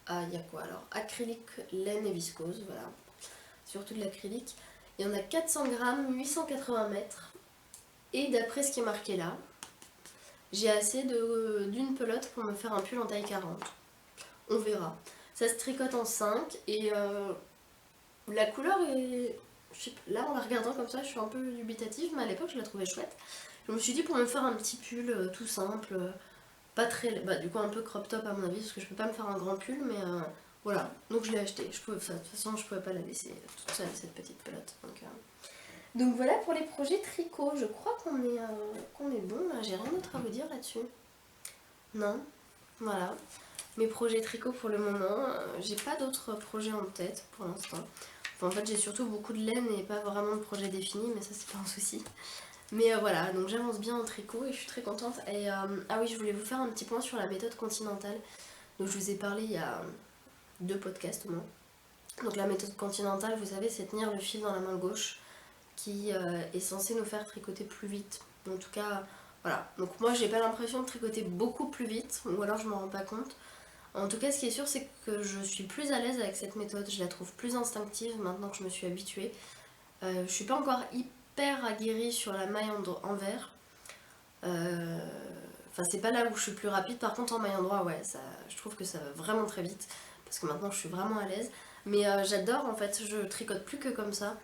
A: il y a quoi alors? Acrylique, laine et viscose, voilà. Surtout de l'acrylique. Il y en a 400 grammes, 880 mètres. Et d'après ce qui est marqué là, j'ai assez d'une pelote pour me faire un pull en taille 40. On verra. Ça se tricote en 5 et la couleur est... Là en la regardant comme ça, je suis un peu dubitative, mais à l'époque je la trouvais chouette. Je me suis dit pour me faire un petit pull tout simple, pas très... Bah, du coup un peu crop top à mon avis, parce que je peux pas me faire un grand pull, mais voilà. Donc je l'ai acheté. De toute façon je pouvais pas la laisser toute seule, cette petite pelote. Donc voilà pour les projets tricot. Je crois qu'on est bon. J'ai rien d'autre à vous dire là-dessus. Non. Voilà. Mes projets tricot pour le moment. J'ai pas d'autres projets en tête pour l'instant. Enfin, en fait j'ai surtout beaucoup de laine et pas vraiment de projet défini, mais ça c'est pas un souci. Mais voilà, donc j'avance bien en tricot et je suis très contente. Et ah oui, je voulais vous faire un petit point sur la méthode continentale. Donc je vous ai parlé il y a 2 podcasts au moins. Donc la méthode continentale, vous savez, c'est tenir le fil dans la main gauche qui est censé nous faire tricoter plus vite. En tout cas, voilà. Donc moi, j'ai pas l'impression de tricoter beaucoup plus vite, ou alors je m'en rends pas compte. En tout cas, ce qui est sûr, c'est que je suis plus à l'aise avec cette méthode. Je la trouve plus instinctive maintenant que je me suis habituée. Je suis pas encore hyper aguerrie sur la maille envers. Enfin, c'est pas là où je suis plus rapide. Par contre, en maille endroit, ouais, ça, je trouve que ça va vraiment très vite. Parce que maintenant, je suis vraiment à l'aise. Mais j'adore, en fait, je tricote plus que comme ça.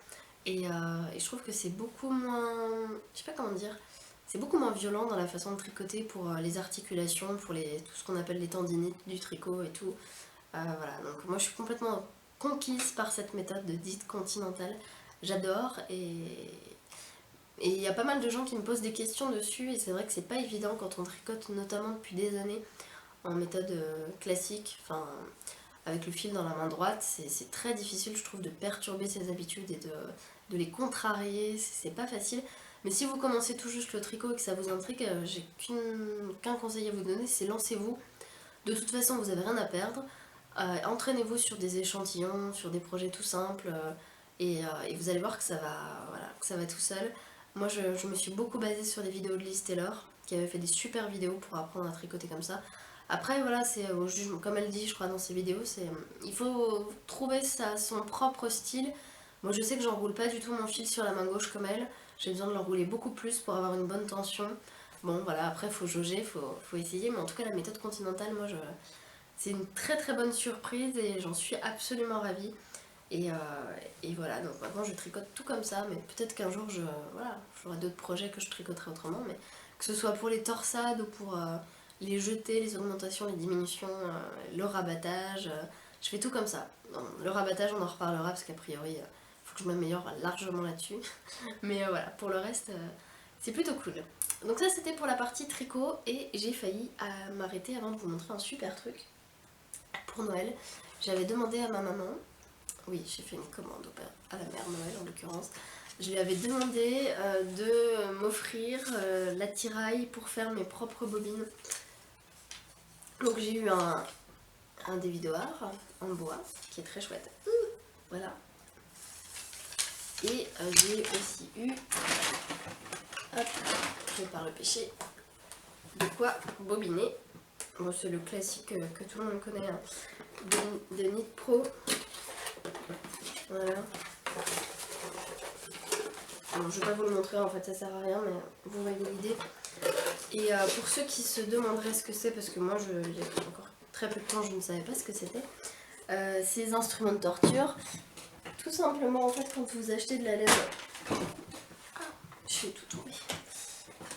A: Et je trouve que c'est beaucoup moins... Je sais pas comment dire. C'est beaucoup moins violent dans la façon de tricoter pour les articulations, pour tout ce qu'on appelle les tendinites du tricot et tout. Voilà, donc moi je suis complètement conquise par cette méthode de dite continentale. J'adore et il y a pas mal de gens qui me posent des questions dessus et c'est vrai que c'est pas évident quand on tricote notamment depuis des années en méthode classique, enfin avec le fil dans la main droite, c'est très difficile je trouve de perturber ses habitudes et de les contrarier, c'est pas facile. Mais si vous commencez tout juste le tricot et que ça vous intrigue, j'ai qu'un conseil à vous donner, c'est lancez-vous. De toute façon, vous n'avez rien à perdre. Entraînez-vous sur des échantillons, sur des projets tout simples, et vous allez voir que ça va, voilà, que ça va tout seul. Moi, je me suis beaucoup basée sur les vidéos de Liz Taylor, qui avait fait des super vidéos pour apprendre à tricoter comme ça. Après, voilà, c'est au jugement, comme elle dit, je crois, dans ses vidéos, il faut trouver son propre style. Moi, je sais que j'enroule pas du tout mon fil sur la main gauche comme elle. J'ai besoin de l'enrouler beaucoup plus pour avoir une bonne tension. Bon, voilà, après, faut jauger, faut essayer. Mais en tout cas, la méthode continentale, c'est une très très bonne surprise et j'en suis absolument ravie. Et, euh, et voilà, donc maintenant je tricote tout comme ça, mais peut-être qu'un jour voilà, j'aurai d'autres projets que je tricoterai autrement, mais que ce soit pour les torsades ou pour les jetés, les augmentations, les diminutions, le rabattage, je fais tout comme ça. Bon, le rabattage, on en reparlera parce qu'a priori, il faut que je m'améliore largement là-dessus. Mais voilà, pour le reste, c'est plutôt cool. Donc ça c'était pour la partie tricot et j'ai failli m'arrêter avant de vous montrer un super truc pour Noël. J'avais demandé à ma maman, oui j'ai fait une commande à la mère Noël en l'occurrence, je lui avais demandé de m'offrir l'attirail pour faire mes propres bobines. Donc j'ai eu un dévidoir en bois qui est très chouette. Voilà. Et j'ai aussi eu, hop, je vais par le pêcher, de quoi bobiner. Bon, c'est le classique que tout le monde connaît, hein, de Knit Pro. Voilà. Bon, je vais pas vous le montrer, en fait ça sert à rien, mais vous voyez l'idée. Et pour ceux qui se demanderaient ce que c'est, parce que moi il y a encore très peu de temps je ne savais pas ce que c'était, ces instruments de torture, tout simplement en fait quand vous achetez de la laine, je fais tout tomber.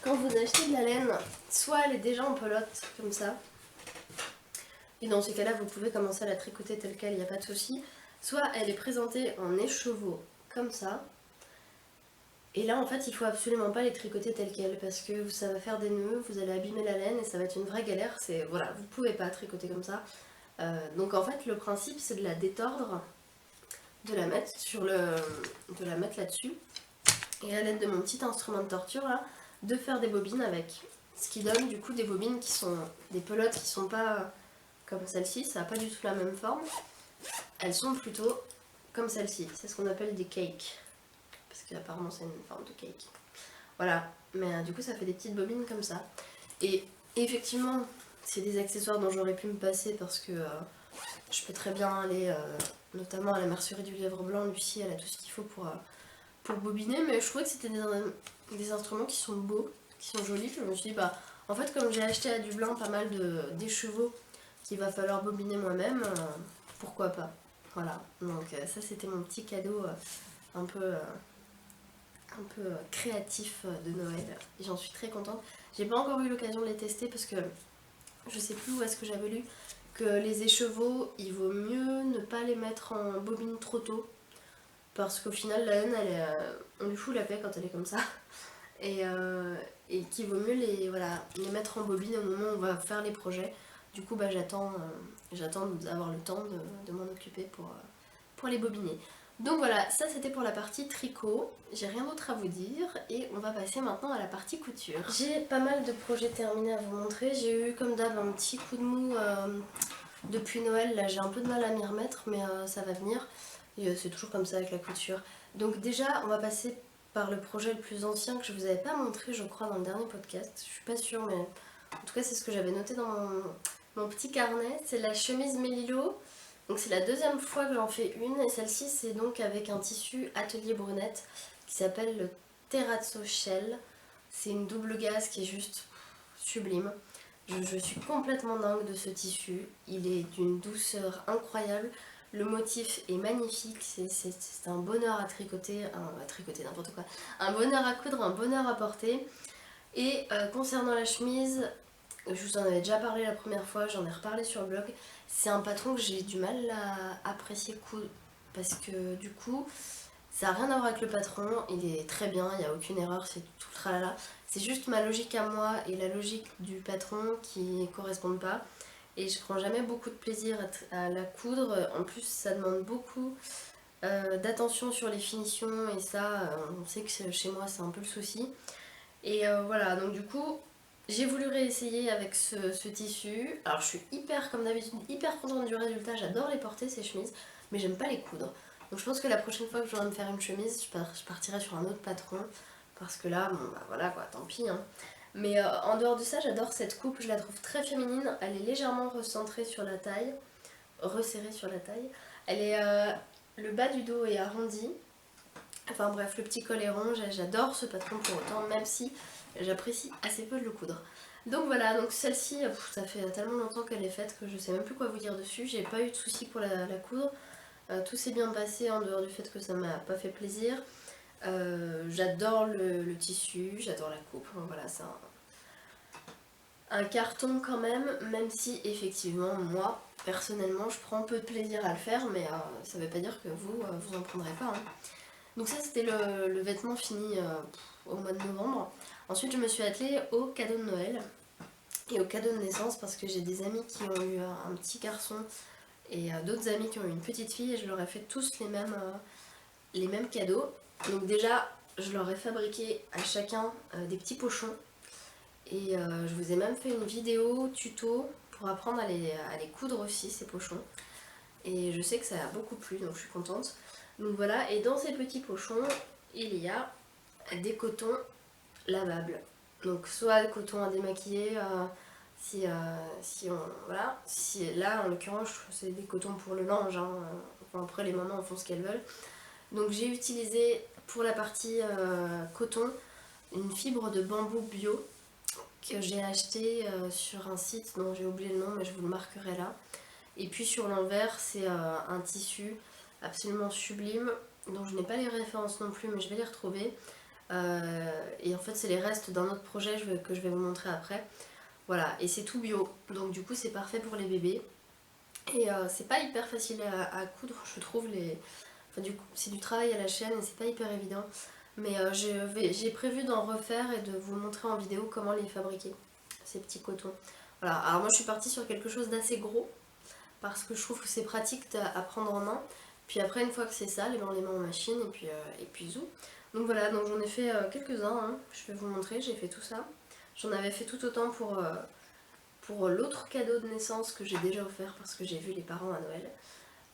A: Quand vous achetez de la laine, soit elle est déjà en pelote comme ça, et dans ces cas-là vous pouvez commencer à la tricoter telle quelle, il n'y a pas de souci, soit elle est présentée en écheveau comme ça. Et là en fait il faut absolument pas les tricoter telles quelles parce que ça va faire des nœuds, vous allez abîmer la laine et ça va être une vraie galère. Voilà, vous pouvez pas tricoter comme ça. Donc en fait le principe c'est de la détordre, de la mettre de la mettre là-dessus et à l'aide de mon petit instrument de torture là, de faire des bobines avec. Ce qui donne du coup des bobines qui sont des pelotes qui sont pas comme celle-ci, ça n'a pas du tout la même forme. Elles sont plutôt comme celle-ci, c'est ce qu'on appelle des cakes. Parce qu'apparemment c'est une forme de cake. Voilà, mais du coup ça fait des petites bobines comme ça. Et effectivement, c'est des accessoires dont j'aurais pu me passer parce que je peux très bien aller, notamment à la mercerie du Lièvre Blanc, Lucie, elle a tout ce qu'il faut pour bobiner, mais je trouvais que c'était des instruments qui sont beaux, qui sont jolis. Je me suis dit, bah en fait comme j'ai acheté à Dublin pas mal d'écheveaux qu'il va falloir bobiner moi-même, pourquoi pas. Voilà, donc ça c'était mon petit cadeau un peu créatif de Noël et j'en suis très contente. J'ai pas encore eu l'occasion de les tester parce que je sais plus où est-ce que j'avais lu que les écheveaux il vaut mieux ne pas les mettre en bobine trop tôt parce qu'au final la laine on lui fout la paix quand elle est comme ça et qu'il vaut mieux les mettre en bobine au moment où on va faire les projets. Du coup bah j'attends d'avoir le temps de m'en occuper pour les bobiner. Donc voilà, ça c'était pour la partie tricot, j'ai rien d'autre à vous dire et on va passer maintenant à la partie couture. J'ai pas mal de projets terminés à vous montrer, j'ai eu comme d'hab un petit coup de mou depuis Noël, là j'ai un peu de mal à m'y remettre mais ça va venir et c'est toujours comme ça avec la couture. Donc déjà on va passer par le projet le plus ancien que je vous avais pas montré je crois dans le dernier podcast, je suis pas sûre mais en tout cas c'est ce que j'avais noté dans mon petit carnet, c'est la chemise Mélilo. Donc c'est la deuxième fois que j'en fais une et celle-ci c'est donc avec un tissu Atelier Brunette qui s'appelle le Terrazzo Shell. C'est une double gaze qui est juste sublime. Je suis complètement dingue de ce tissu, il est d'une douceur incroyable, le motif est magnifique, c'est un bonheur à tricoter, n'importe quoi, un bonheur à coudre, un bonheur à porter. Et concernant la chemise, je vous en avais déjà parlé la première fois, j'en ai reparlé sur le blog. C'est un patron que j'ai du mal à apprécier coudre parce que du coup, ça n'a rien à voir avec le patron, il est très bien, il n'y a aucune erreur, c'est tout le tralala. C'est juste ma logique à moi et la logique du patron qui ne correspondent pas. Et je prends jamais beaucoup de plaisir à la coudre. En plus, ça demande beaucoup d'attention sur les finitions et ça, on sait que chez moi, c'est un peu le souci. Et voilà, donc du coup, j'ai voulu réessayer avec ce tissu. Alors je suis comme d'habitude, hyper contente du résultat. J'adore les porter ces chemises, mais j'aime pas les coudre. Donc je pense que la prochaine fois que je vais me faire une chemise, je partirai sur un autre patron. Parce que là, bon bah voilà quoi, tant pis. Hein. Mais en dehors de ça, j'adore cette coupe, je la trouve très féminine. Elle est légèrement recentrée sur la taille, resserrée sur la taille. Le bas du dos est arrondi. Enfin bref, le petit col est rond, j'adore ce patron pour autant, même si j'apprécie assez peu de le coudre. Donc voilà, donc celle-ci, ça fait tellement longtemps qu'elle est faite que je sais même plus quoi vous dire dessus. J'ai pas eu de soucis pour la coudre. Tout s'est bien passé en dehors du fait que ça m'a pas fait plaisir. J'adore le tissu, j'adore la coupe. Voilà, c'est un carton quand même si effectivement moi, personnellement, je prends un peu de plaisir à le faire, mais ça veut pas dire que vous en prendrez pas. Hein. Donc ça c'était le vêtement fini au mois de novembre. Ensuite je me suis attelée au cadeau de Noël et au cadeau de naissance parce que j'ai des amis qui ont eu un petit garçon et d'autres amis qui ont eu une petite fille et je leur ai fait tous les mêmes cadeaux. Donc déjà je leur ai fabriqué à chacun des petits pochons et je vous ai même fait une vidéo tuto pour apprendre à les coudre aussi ces pochons. Et je sais que ça a beaucoup plu donc je suis contente. Donc voilà, et dans ces petits pochons, il y a des cotons lavables. Donc soit coton à démaquiller, si on... Voilà. Là en l'occurrence c'est des cotons pour le linge, hein. Enfin, après les mamans en font ce qu'elles veulent. Donc j'ai utilisé pour la partie coton une fibre de bambou bio que j'ai acheté sur un site dont j'ai oublié le nom mais je vous le marquerai là. Et puis sur l'envers c'est un tissu absolument sublime dont je n'ai pas les références non plus mais je vais les retrouver et en fait c'est les restes d'un autre projet que je vais vous montrer après. Voilà, et c'est tout bio donc du coup c'est parfait pour les bébés et c'est pas hyper facile à coudre je trouve. Enfin, du coup c'est du travail à la chaîne et c'est pas hyper évident mais j'ai prévu d'en refaire et de vous montrer en vidéo comment les fabriquer ces petits cotons. Voilà, alors moi je suis partie sur quelque chose d'assez gros parce que je trouve que c'est pratique à prendre en main. Puis après, une fois que c'est sale, on les met en machine et puis zou. Donc voilà, donc j'en ai fait quelques-uns, hein. Je vais vous montrer, j'ai fait tout ça. J'en avais fait tout autant pour l'autre cadeau de naissance que j'ai déjà offert parce que j'ai vu les parents à Noël.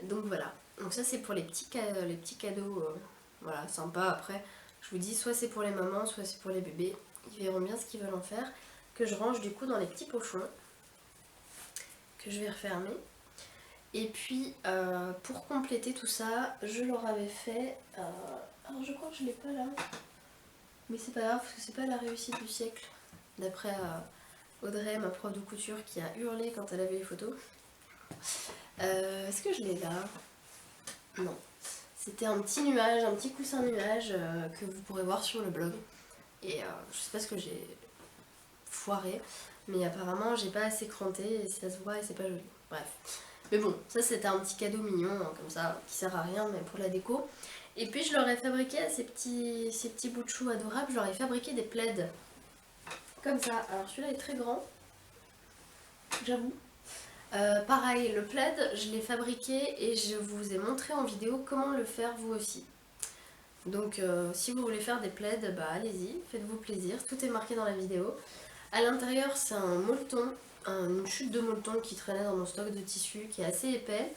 A: Donc voilà, donc ça c'est pour les petits cadeaux, voilà, sympa. Après, je vous dis, soit c'est pour les mamans, soit c'est pour les bébés. Ils verront bien ce qu'ils veulent en faire. Que je range du coup dans les petits pochons que je vais refermer. Et puis pour compléter tout ça, je leur avais fait... alors je crois que je l'ai pas là. Mais c'est pas grave parce que c'est pas la réussite du siècle. D'après Audrey, ma prof de couture, qui a hurlé quand elle a vu les photos. Est-ce que je l'ai là? Non. C'était un petit nuage, un petit coussin nuage que vous pourrez voir sur le blog. Et je sais pas ce que j'ai foiré. Mais apparemment j'ai pas assez cranté et ça se voit et c'est pas joli. Bref. Mais bon, ça c'était un petit cadeau mignon, hein, comme ça, qui sert à rien, mais pour la déco. Et puis je leur ai fabriqué à ces petits bouts de chou adorables, je leur ai fabriqué des plaids. Comme ça. Alors celui-là est très grand, j'avoue. Pareil, le plaid, je l'ai fabriqué et je vous ai montré en vidéo comment le faire vous aussi. Donc si vous voulez faire des plaids, bah allez-y, faites-vous plaisir, tout est marqué dans la vidéo. À l'intérieur, c'est un molleton, une chute de molleton qui traînait dans mon stock de tissu qui est assez épais.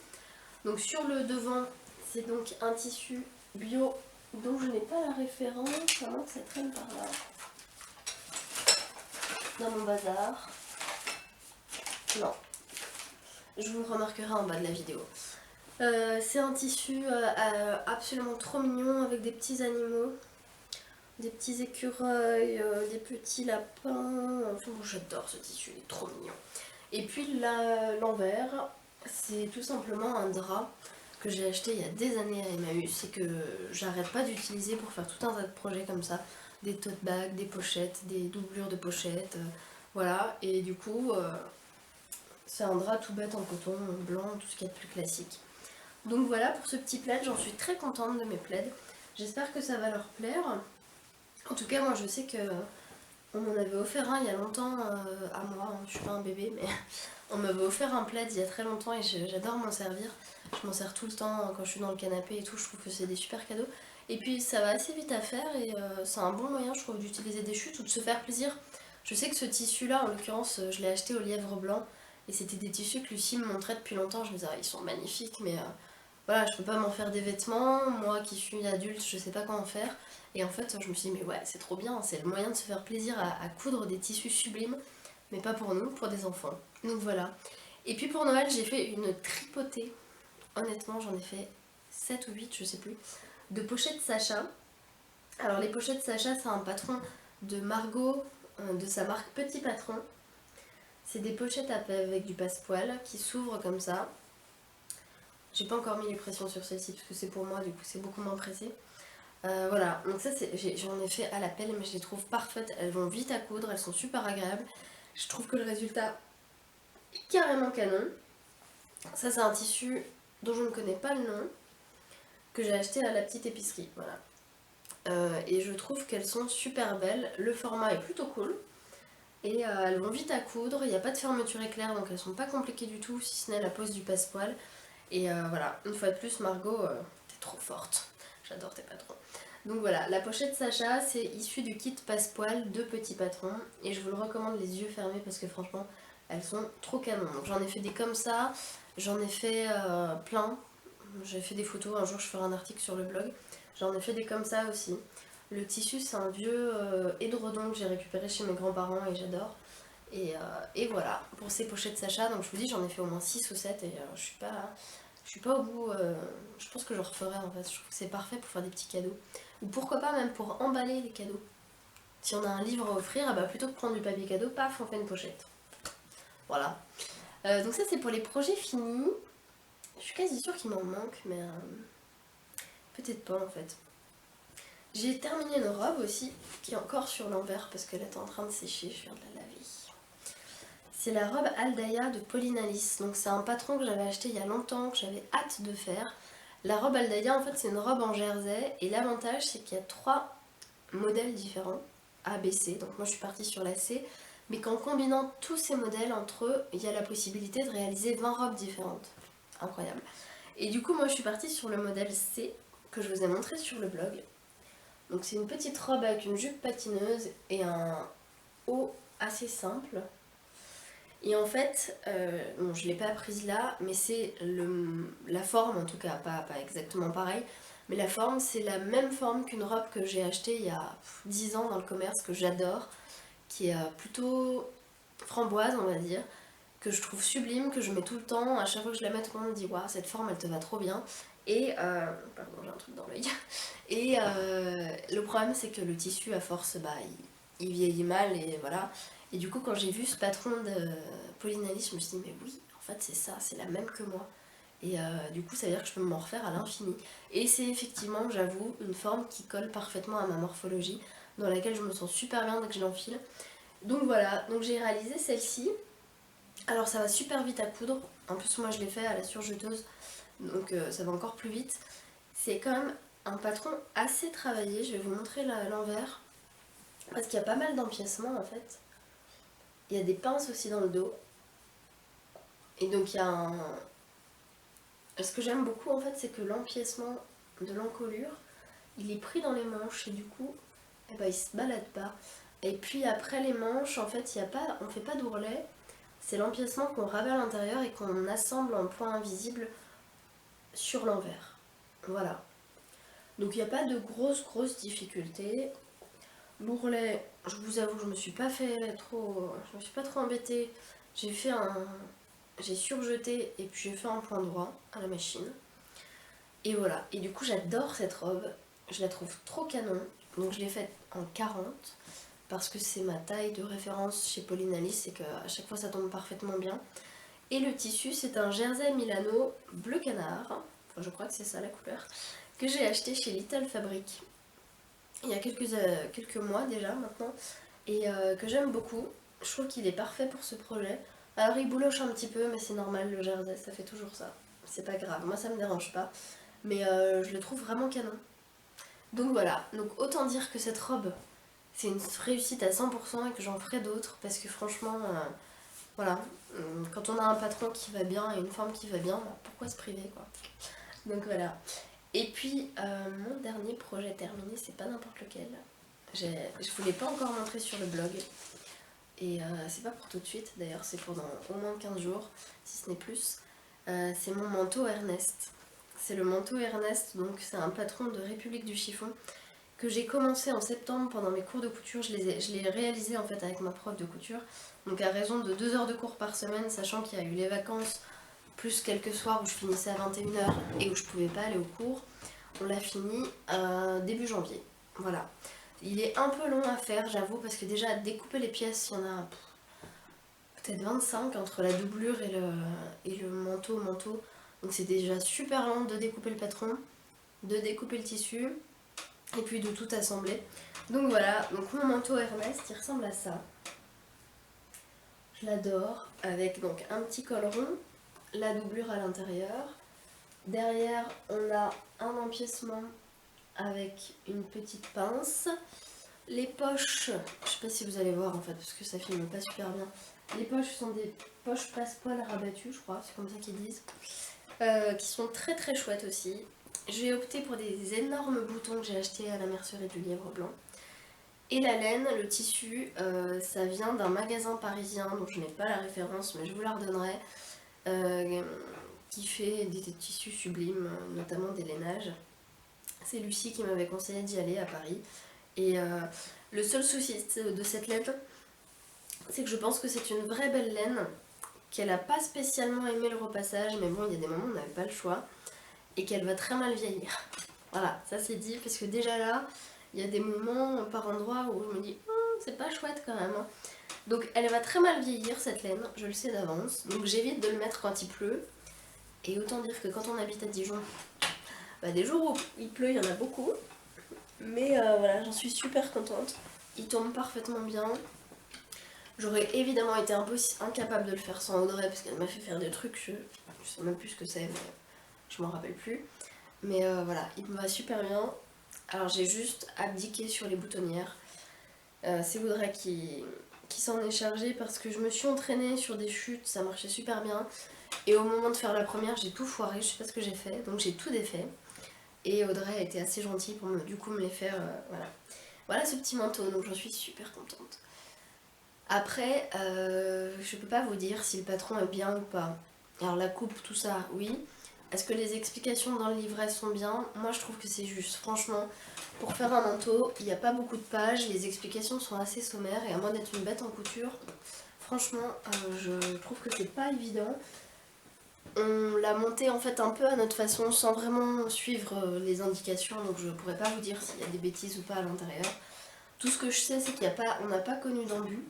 A: Donc sur le devant, c'est donc un tissu bio dont je n'ai pas la référence, comment ça traîne par là dans mon bazar. Non, je vous le remarquerai en bas de la vidéo. C'est un tissu absolument trop mignon avec des petits animaux, des petits écureuils, des petits lapins. Enfin, bon, j'adore ce tissu, il est trop mignon. Et puis l'envers, c'est tout simplement un drap que j'ai acheté il y a des années à Emmaüs et que j'arrête pas d'utiliser pour faire tout un tas de projets comme ça. Des tote bags, des pochettes, des doublures de pochettes, voilà. Et du coup, c'est un drap tout bête en coton blanc, tout ce qu'il y a de plus classique. Donc voilà pour ce petit plaid, j'en suis très contente de mes plaids. J'espère que ça va leur plaire. En tout cas, moi je sais que on m'en avait offert un il y a longtemps à moi, hein. Je suis pas un bébé, mais on m'avait offert un plaid il y a très longtemps et j'adore m'en servir. Je m'en sers tout le temps quand je suis dans le canapé et tout, je trouve que c'est des super cadeaux. Et puis ça va assez vite à faire et c'est un bon moyen je trouve d'utiliser des chutes ou de se faire plaisir. Je sais que ce tissu là en l'occurrence je l'ai acheté au lièvre blanc et c'était des tissus que Lucie me montrait depuis longtemps, je me disais ah, ils sont magnifiques mais voilà je peux pas m'en faire des vêtements, moi qui suis adulte je sais pas comment faire. Et en fait je me suis dit mais ouais c'est trop bien, c'est le moyen de se faire plaisir à coudre des tissus sublimes mais pas pour nous, pour des enfants. Donc voilà. Et puis pour Noël j'ai fait une tripotée. Honnêtement, j'en ai fait 7 ou 8, je sais plus, de pochettes Sacha. Alors, les pochettes Sacha, c'est un patron de Margot, de sa marque Petit Patron. C'est des pochettes avec du passepoil qui s'ouvrent comme ça. J'ai pas encore mis les pressions sur celle-ci parce que c'est pour moi, du coup, c'est beaucoup moins pressé. Voilà, donc ça, j'en ai fait à la pelle, mais je les trouve parfaites. Elles vont vite à coudre, elles sont super agréables. Je trouve que le résultat est carrément canon. Ça, c'est un tissu dont je ne connais pas le nom, que j'ai acheté à la petite épicerie. Voilà. Et je trouve qu'elles sont super belles. Le format est plutôt cool. Et elles vont vite à coudre. Il n'y a pas de fermeture éclair, donc elles sont pas compliquées du tout, si ce n'est la pose du passepoil. Et voilà, une fois de plus, Margot, t'es trop forte. J'adore tes patrons. Donc voilà, la pochette Sacha, c'est issu du kit passepoil de Petit Patron. Et je vous le recommande les yeux fermés parce que franchement, elles sont trop canon. Donc j'en ai fait des comme ça, j'en ai fait plein. J'ai fait des photos, un jour je ferai un article sur le blog. J'en ai fait des comme ça aussi. Le tissu, c'est un vieux édredon que j'ai récupéré chez mes grands-parents et j'adore. Et voilà, pour ces pochettes Sacha, donc je vous dis, j'en ai fait au moins 6 ou 7 et je suis pas au bout. Je pense que je referai en fait. Je trouve que c'est parfait pour faire des petits cadeaux. Ou pourquoi pas même pour emballer les cadeaux. Si on a un livre à offrir, ah bah plutôt que de prendre du papier cadeau, paf, on fait une pochette. Voilà. Donc ça, c'est pour les projets finis. Je suis quasi sûre qu'il m'en manque, mais peut-être pas en fait. J'ai terminé une robe aussi, qui est encore sur l'envers parce qu'elle est en train de sécher, je viens de la laver. C'est la robe Aldaya de Pauline Alice. Donc c'est un patron que j'avais acheté il y a longtemps, que j'avais hâte de faire. La robe Aldaya, en fait, c'est une robe en jersey. Et l'avantage, c'est qu'il y a 3 modèles différents, A, B, C. Donc moi, je suis partie sur la C. Mais qu'en combinant tous ces modèles entre eux, il y a la possibilité de réaliser 20 robes différentes. Incroyable. Et du coup, moi, je suis partie sur le modèle C, que je vous ai montré sur le blog. Donc c'est une petite robe avec une jupe patineuse et un haut assez simple. Et en fait, bon, je ne l'ai pas prise là, mais c'est la forme, en tout cas, pas exactement pareil, mais la forme, c'est la même forme qu'une robe que j'ai achetée il y a 10 ans dans le commerce, que j'adore, qui est plutôt framboise, on va dire, que je trouve sublime, que je mets tout le temps. À chaque fois que je la mets, tout le monde me dit waouh, cette forme elle te va trop bien. Et pardon, j'ai un truc dans l'œil. Et le problème, c'est que le tissu, à force, bah, il vieillit mal et voilà. Et du coup, quand j'ai vu ce patron de Pauline Alice, je me suis dit mais oui, en fait, c'est ça, c'est la même que moi. Et du coup, ça veut dire que je peux m'en refaire à l'infini. Et c'est effectivement, j'avoue, une forme qui colle parfaitement à ma morphologie, dans laquelle je me sens super bien dès que je l'enfile. Donc voilà, donc j'ai réalisé celle-ci. Alors ça va super vite à coudre, en plus moi je l'ai fait à la surjeteuse, donc ça va encore plus vite. C'est quand même un patron assez travaillé, je vais vous montrer l'envers, parce qu'il y a pas mal d'empiècements en fait. Il y a des pinces aussi dans le dos, Et donc il y a un... Ce que j'aime beaucoup en fait, c'est que l'empiècement de l'encolure, il est pris dans les manches et du coup, eh ben, il se balade pas. Et puis après les manches, en fait, on fait pas d'ourlet, c'est l'empiècement qu'on rabat à l'intérieur et qu'on assemble en point invisible sur l'envers. Voilà. Donc il n'y a pas de grosses difficultés. L'ourlet, je vous avoue, je me suis pas trop embêtée. J'ai surjeté et puis j'ai fait un point droit à la machine. Et voilà. Et du coup, j'adore cette robe. Je la trouve trop canon. Donc je l'ai faite en 40 parce que c'est ma taille de référence chez Pauline Alice et qu'à chaque fois ça tombe parfaitement bien. Et le tissu, c'est un jersey Milano bleu canard. Enfin, je crois que c'est ça la couleur. Que j'ai acheté chez Little Fabric il y a quelques mois déjà maintenant et que j'aime beaucoup. Je trouve qu'il est parfait pour ce projet. Alors il bouloche un petit peu mais c'est normal, le jersey ça fait toujours ça. C'est pas grave, moi ça me dérange pas. Mais je le trouve vraiment canon. Donc voilà, donc autant dire que cette robe c'est une réussite à 100% et que j'en ferai d'autres parce que franchement, voilà, quand on a un patron qui va bien et une forme qui va bien, bah, pourquoi se priver quoi. Donc voilà. Et puis mon dernier projet terminé, c'est pas n'importe lequel. Je voulais pas encore montrer sur le blog. Et c'est pas pour tout de suite, d'ailleurs c'est pendant au moins 15 jours, si ce n'est plus. C'est mon manteau Ernest. C'est le manteau Ernest, donc c'est un patron de République du chiffon que j'ai commencé en septembre pendant mes cours de couture. Je l'ai réalisé en fait avec ma prof de couture. Donc à raison de 2 heures de cours par semaine, sachant qu'il y a eu les vacances, plus quelques soirs où je finissais à 21 h et où je pouvais pas aller au cours. On l'a fini début janvier. Voilà. Il est un peu long à faire, j'avoue, parce que déjà découper les pièces, il y en a peut-être 25 entre la doublure et le manteau. Donc c'est déjà super long de découper le patron, de découper le tissu et puis de tout assembler. Donc voilà, donc mon manteau Hermès, il ressemble à ça. Je l'adore, avec donc un petit col rond, la doublure à l'intérieur. Derrière, on a un empiècement avec une petite pince. Les poches, je sais pas si vous allez voir en fait, parce que ça filme pas super bien. Les poches sont des poches passepoil rabattues, je crois, c'est comme ça qu'ils disent. Qui sont très chouettes aussi. J'ai opté pour des énormes boutons que j'ai achetés à la mercerie du Lièvre Blanc. Et la laine, le tissu, ça vient d'un magasin parisien, donc je n'ai pas la référence, mais je vous la redonnerai, qui fait des tissus sublimes, notamment des lainages. C'est Lucie qui m'avait conseillé d'y aller à Paris. Et le seul souci de cette laine, c'est que je pense que c'est une vraie belle laine, qu'elle n'a pas spécialement aimé le repassage, mais bon, il y a des moments où on n'avait pas le choix, et qu'elle va très mal vieillir. Voilà, ça c'est dit, parce que déjà là, il y a des moments par endroit où je me dis, c'est pas chouette quand même. Donc elle va très mal vieillir cette laine, je le sais d'avance, donc j'évite de le mettre quand il pleut. Et autant dire que quand on habite à Dijon, bah, des jours où il pleut, il y en a beaucoup. Mais voilà, j'en suis super contente. Il tombe parfaitement bien. J'aurais évidemment été un peu incapable de le faire sans Audrey parce qu'elle m'a fait faire des trucs, je sais même plus ce que c'est, mais je m'en rappelle plus. Mais voilà, il me va super bien. Alors j'ai juste abdiqué sur les boutonnières. C'est Audrey qui s'en est chargée parce que je me suis entraînée sur des chutes, ça marchait super bien. Et au moment de faire la première, j'ai tout foiré, je sais pas ce que j'ai fait, donc j'ai tout défait. Et Audrey a été assez gentille pour du coup me les faire, voilà. Voilà ce petit manteau, donc j'en suis super contente. Après, je peux pas vous dire si le patron est bien ou pas. Alors la coupe, tout ça, oui. Est-ce que les explications dans le livret sont bien? Moi je trouve que c'est juste. Franchement, pour faire un manteau, il n'y a pas beaucoup de pages, les explications sont assez sommaires et à moins d'être une bête en couture, franchement, je trouve que c'est pas évident. On l'a monté en fait un peu à notre façon sans vraiment suivre les indications, donc je pourrais pas vous dire s'il y a des bêtises ou pas à l'intérieur. Tout ce que je sais c'est qu'on n'a pas connu d'embut,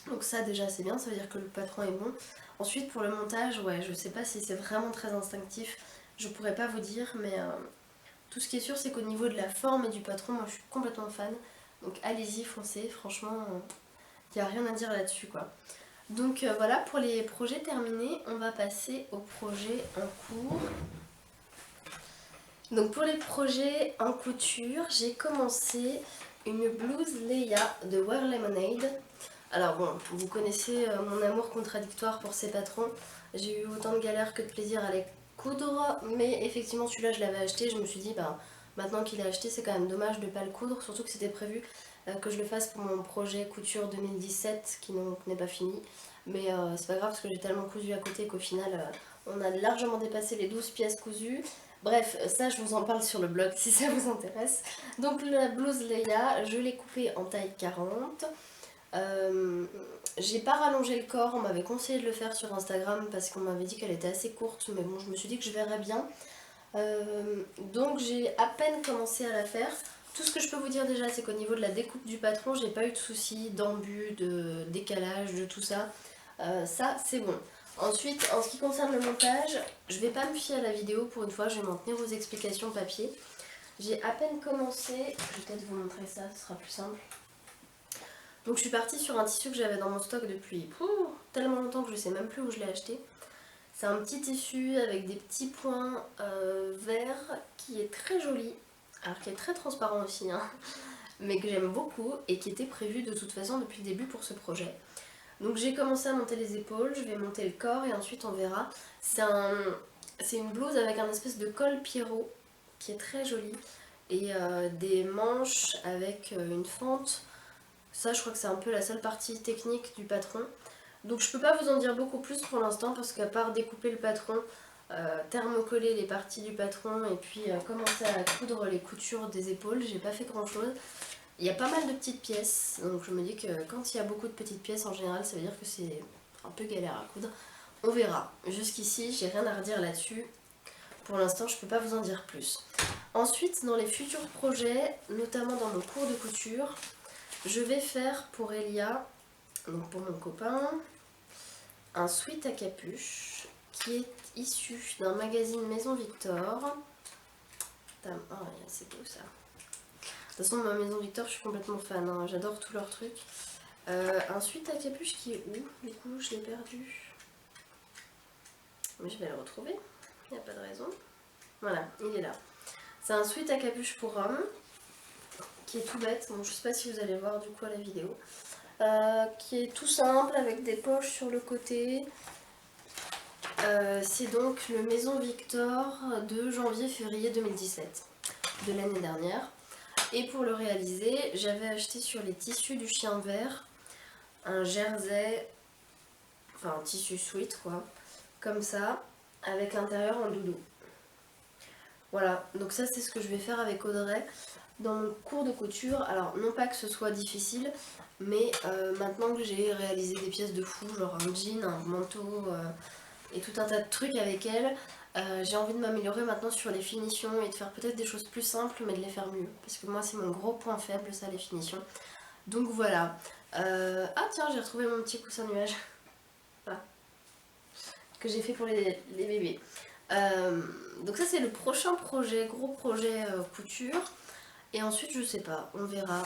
A: donc ça déjà c'est bien, ça veut dire que le patron est bon. Ensuite pour le montage, ouais, je sais pas si c'est vraiment très instinctif, je pourrais pas vous dire, mais tout ce qui est sûr c'est qu'au niveau de la forme et du patron, moi je suis complètement fan, donc allez-y, foncez, franchement, il n'y a rien à dire là-dessus quoi. Donc voilà, pour les projets terminés, on va passer aux projets en cours. Donc pour les projets en couture, j'ai commencé une blouse Leia de Wear Lemonade. Alors bon, vous connaissez mon amour contradictoire pour ces patrons. J'ai eu autant de galères que de plaisir à les coudre, mais effectivement celui-là je l'avais acheté, je me suis dit bah maintenant qu'il est acheté c'est quand même dommage de ne pas le coudre, surtout que c'était prévu que je le fasse pour mon projet couture 2017 qui n'est pas fini. Mais c'est pas grave parce que j'ai tellement cousu à côté qu'au final on a largement dépassé les 12 pièces cousues. Bref, ça je vous en parle sur le blog si ça vous intéresse. Donc la blouse Leia, je l'ai coupée en taille 40. J'ai pas rallongé le corps, on m'avait conseillé de le faire sur Instagram parce qu'on m'avait dit qu'elle était assez courte, mais bon, je me suis dit que je verrais bien. Donc j'ai à peine commencé à la faire. Tout ce que je peux vous dire déjà, c'est qu'au niveau de la découpe du patron, j'ai pas eu de soucis d'embut, de décalage, de tout ça. Ça, c'est bon. Ensuite, en ce qui concerne le montage, je vais pas me fier à la vidéo pour une fois, je vais m'en tenir aux explications papier. J'ai à peine commencé, je vais peut-être vous montrer ça, ce sera plus simple. Donc je suis partie sur un tissu que j'avais dans mon stock depuis tellement longtemps que je sais même plus où je l'ai acheté. C'est un petit tissu avec des petits points verts qui est très joli, alors qui est très transparent aussi, hein, mais que j'aime beaucoup et qui était prévu de toute façon depuis le début pour ce projet. Donc j'ai commencé à monter les épaules, je vais monter le corps et ensuite on verra. C'est une blouse avec un espèce de col Pierrot qui est très joli et des manches avec une fente. Ça je crois que c'est un peu la seule partie technique du patron. Donc je peux pas vous en dire beaucoup plus pour l'instant parce qu'à part découper le patron, thermocoller les parties du patron et puis commencer à coudre les coutures des épaules, j'ai pas fait grand chose. Il y a pas mal de petites pièces, donc je me dis que quand il y a beaucoup de petites pièces en général ça veut dire que c'est un peu galère à coudre. On verra. Jusqu'ici j'ai rien à redire là-dessus. Pour l'instant je peux pas vous en dire plus. Ensuite dans les futurs projets, notamment dans mon cours de couture, je vais faire pour Elia, donc pour mon copain, un sweat à capuche qui est issu d'un magazine Maison Victor. Oh, c'est beau ça. De toute façon, ma Maison Victor, je suis complètement fan, hein. J'adore tous leurs trucs. Un sweat à capuche qui est où? Du coup, je l'ai perdu. Mais je vais le retrouver, il n'y a pas de raison. Voilà, il est là. C'est un sweat à capuche pour homme qui est tout bête. Bon, je sais pas si vous allez voir du coup à la vidéo. Qui est tout simple avec des poches sur le côté. C'est donc le Maison Victor de janvier-février 2017 de l'année dernière. Et pour le réaliser, j'avais acheté sur les tissus du chien vert un jersey, enfin un tissu sweat quoi, comme ça, avec l'intérieur en doudou. Voilà, donc ça c'est ce que je vais faire avec Audrey dans mon cours de couture. Alors non pas que ce soit difficile, mais maintenant que j'ai réalisé des pièces de fou, genre un jean, un manteau et tout un tas de trucs avec elle, j'ai envie de m'améliorer maintenant sur les finitions et de faire peut-être des choses plus simples mais de les faire mieux. Parce que moi c'est mon gros point faible ça, les finitions. Donc voilà. Ah tiens, j'ai retrouvé mon petit coussin nuage. Voilà. Que j'ai fait pour les bébés. Donc ça c'est le prochain projet, gros projet couture. Et ensuite je sais pas, on verra.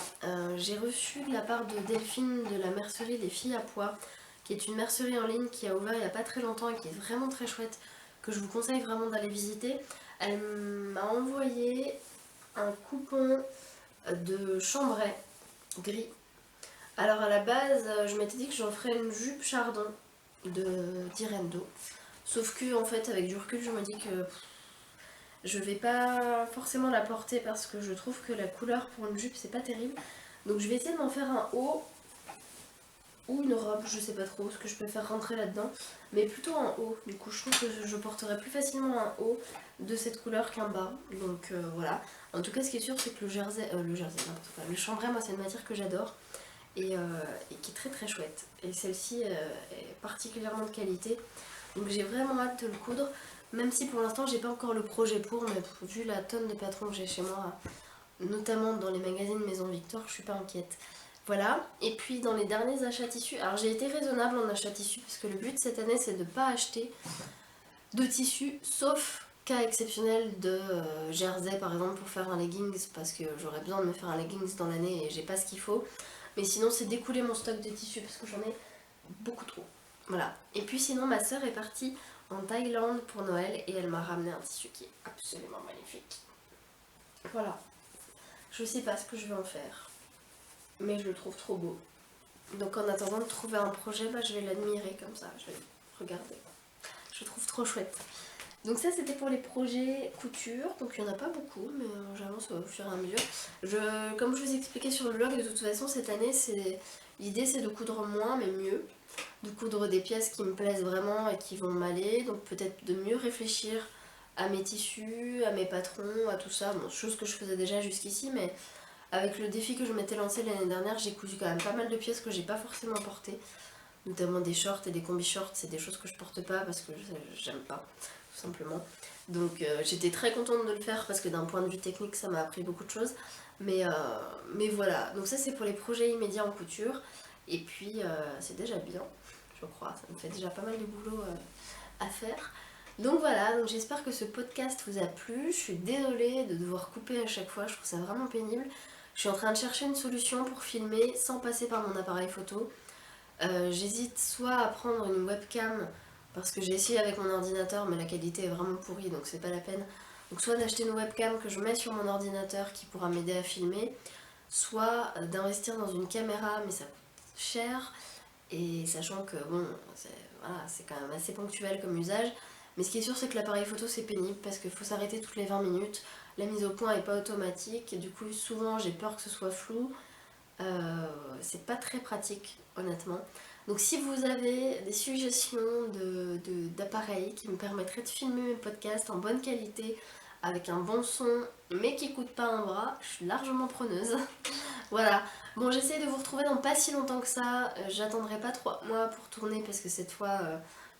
A: J'ai reçu de la part de Delphine de la mercerie des filles à pois, qui est une mercerie en ligne qui a ouvert il n'y a pas très longtemps et qui est vraiment très chouette, que je vous conseille vraiment d'aller visiter. Elle m'a envoyé un coupon de chambray gris. Alors à la base, je m'étais dit que j'en ferais une jupe chardon d'Irendo. Sauf que en fait avec du recul je me dis que je vais pas forcément la porter parce que je trouve que la couleur pour une jupe c'est pas terrible. Donc je vais essayer de m'en faire un haut ou une robe, je sais pas trop ce que je peux faire rentrer là-dedans. Mais plutôt un haut, du coup je trouve que je porterai plus facilement un haut de cette couleur qu'un bas. Donc voilà. En tout cas ce qui est sûr c'est que le jersey, n'importe quoi, le chambray moi c'est une matière que j'adore. Et qui est très très chouette. Et celle-ci est particulièrement de qualité. Donc j'ai vraiment hâte de le coudre. Même si pour l'instant j'ai pas encore le projet pour, mais vu la tonne de patrons que j'ai chez moi, notamment dans les magazines Maison Victor, je suis pas inquiète. Voilà, et puis dans les derniers achats tissus, alors j'ai été raisonnable en achat tissu parce que le but cette année c'est de ne pas acheter de tissu sauf cas exceptionnel de jersey par exemple pour faire un leggings parce que j'aurais besoin de me faire un leggings dans l'année et j'ai pas ce qu'il faut. Mais sinon c'est d'écouler mon stock de tissus parce que j'en ai beaucoup trop. Voilà. Et puis sinon ma soeur est partie en Thaïlande pour Noël et elle m'a ramené un tissu qui est absolument magnifique. Voilà. Je sais pas ce que je vais en faire. Mais je le trouve trop beau. Donc en attendant de trouver un projet, bah, je vais l'admirer comme ça, je vais regarder. Je trouve trop chouette. Donc ça c'était pour les projets couture, donc il n'y en a pas beaucoup, mais j'avance au fur et à mesure. Comme je vous expliquais sur le blog, de toute façon cette année, l'idée c'est de coudre moins mais mieux, de coudre des pièces qui me plaisent vraiment et qui vont m'aller, donc peut-être de mieux réfléchir à mes tissus, à mes patrons, à tout ça, bon, chose que je faisais déjà jusqu'ici, mais avec le défi que je m'étais lancé l'année dernière, j'ai cousu quand même pas mal de pièces que j'ai pas forcément portées, notamment des shorts et des combi shorts, c'est des choses que je porte pas parce que j'aime pas, tout simplement. Donc j'étais très contente de le faire parce que d'un point de vue technique ça m'a appris beaucoup de choses. Mais voilà, donc ça c'est pour les projets immédiats en couture. Et puis c'est déjà bien, je crois, ça me fait déjà pas mal de boulot à faire. Donc voilà, donc j'espère que ce podcast vous a plu. Je suis désolée de devoir couper à chaque fois, je trouve ça vraiment pénible. Je suis en train de chercher une solution pour filmer sans passer par mon appareil photo. J'hésite soit à prendre une webcam parce que j'ai essayé avec mon ordinateur mais la qualité est vraiment pourrie donc c'est pas la peine. Donc soit d'acheter une webcam que je mets sur mon ordinateur qui pourra m'aider à filmer, soit d'investir dans une caméra mais ça coûte cher et sachant que bon voilà, c'est quand même assez ponctuel comme usage. Mais ce qui est sûr c'est que l'appareil photo c'est pénible parce qu'il faut s'arrêter toutes les 20 minutes, la mise au point est pas automatique et du coup souvent j'ai peur que ce soit flou. C'est pas très pratique honnêtement. Donc si vous avez des suggestions d'appareils qui me permettraient de filmer mes podcasts en bonne qualité, avec un bon son, mais qui coûte pas un bras, je suis largement preneuse. Voilà. Bon, j'essaie de vous retrouver dans pas si longtemps que ça. J'attendrai pas 3 mois pour tourner parce que cette fois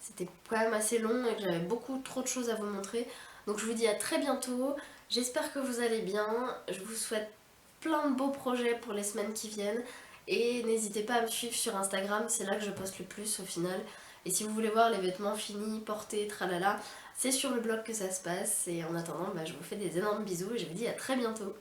A: c'était quand même assez long et que j'avais beaucoup trop de choses à vous montrer. Donc je vous dis à très bientôt. J'espère que vous allez bien. Je vous souhaite plein de beaux projets pour les semaines qui viennent. Et n'hésitez pas à me suivre sur Instagram, c'est là que je poste le plus au final. Et si vous voulez voir les vêtements finis, portés, tralala, c'est sur le blog que ça se passe. Et en attendant, bah, je vous fais des énormes bisous et je vous dis à très bientôt.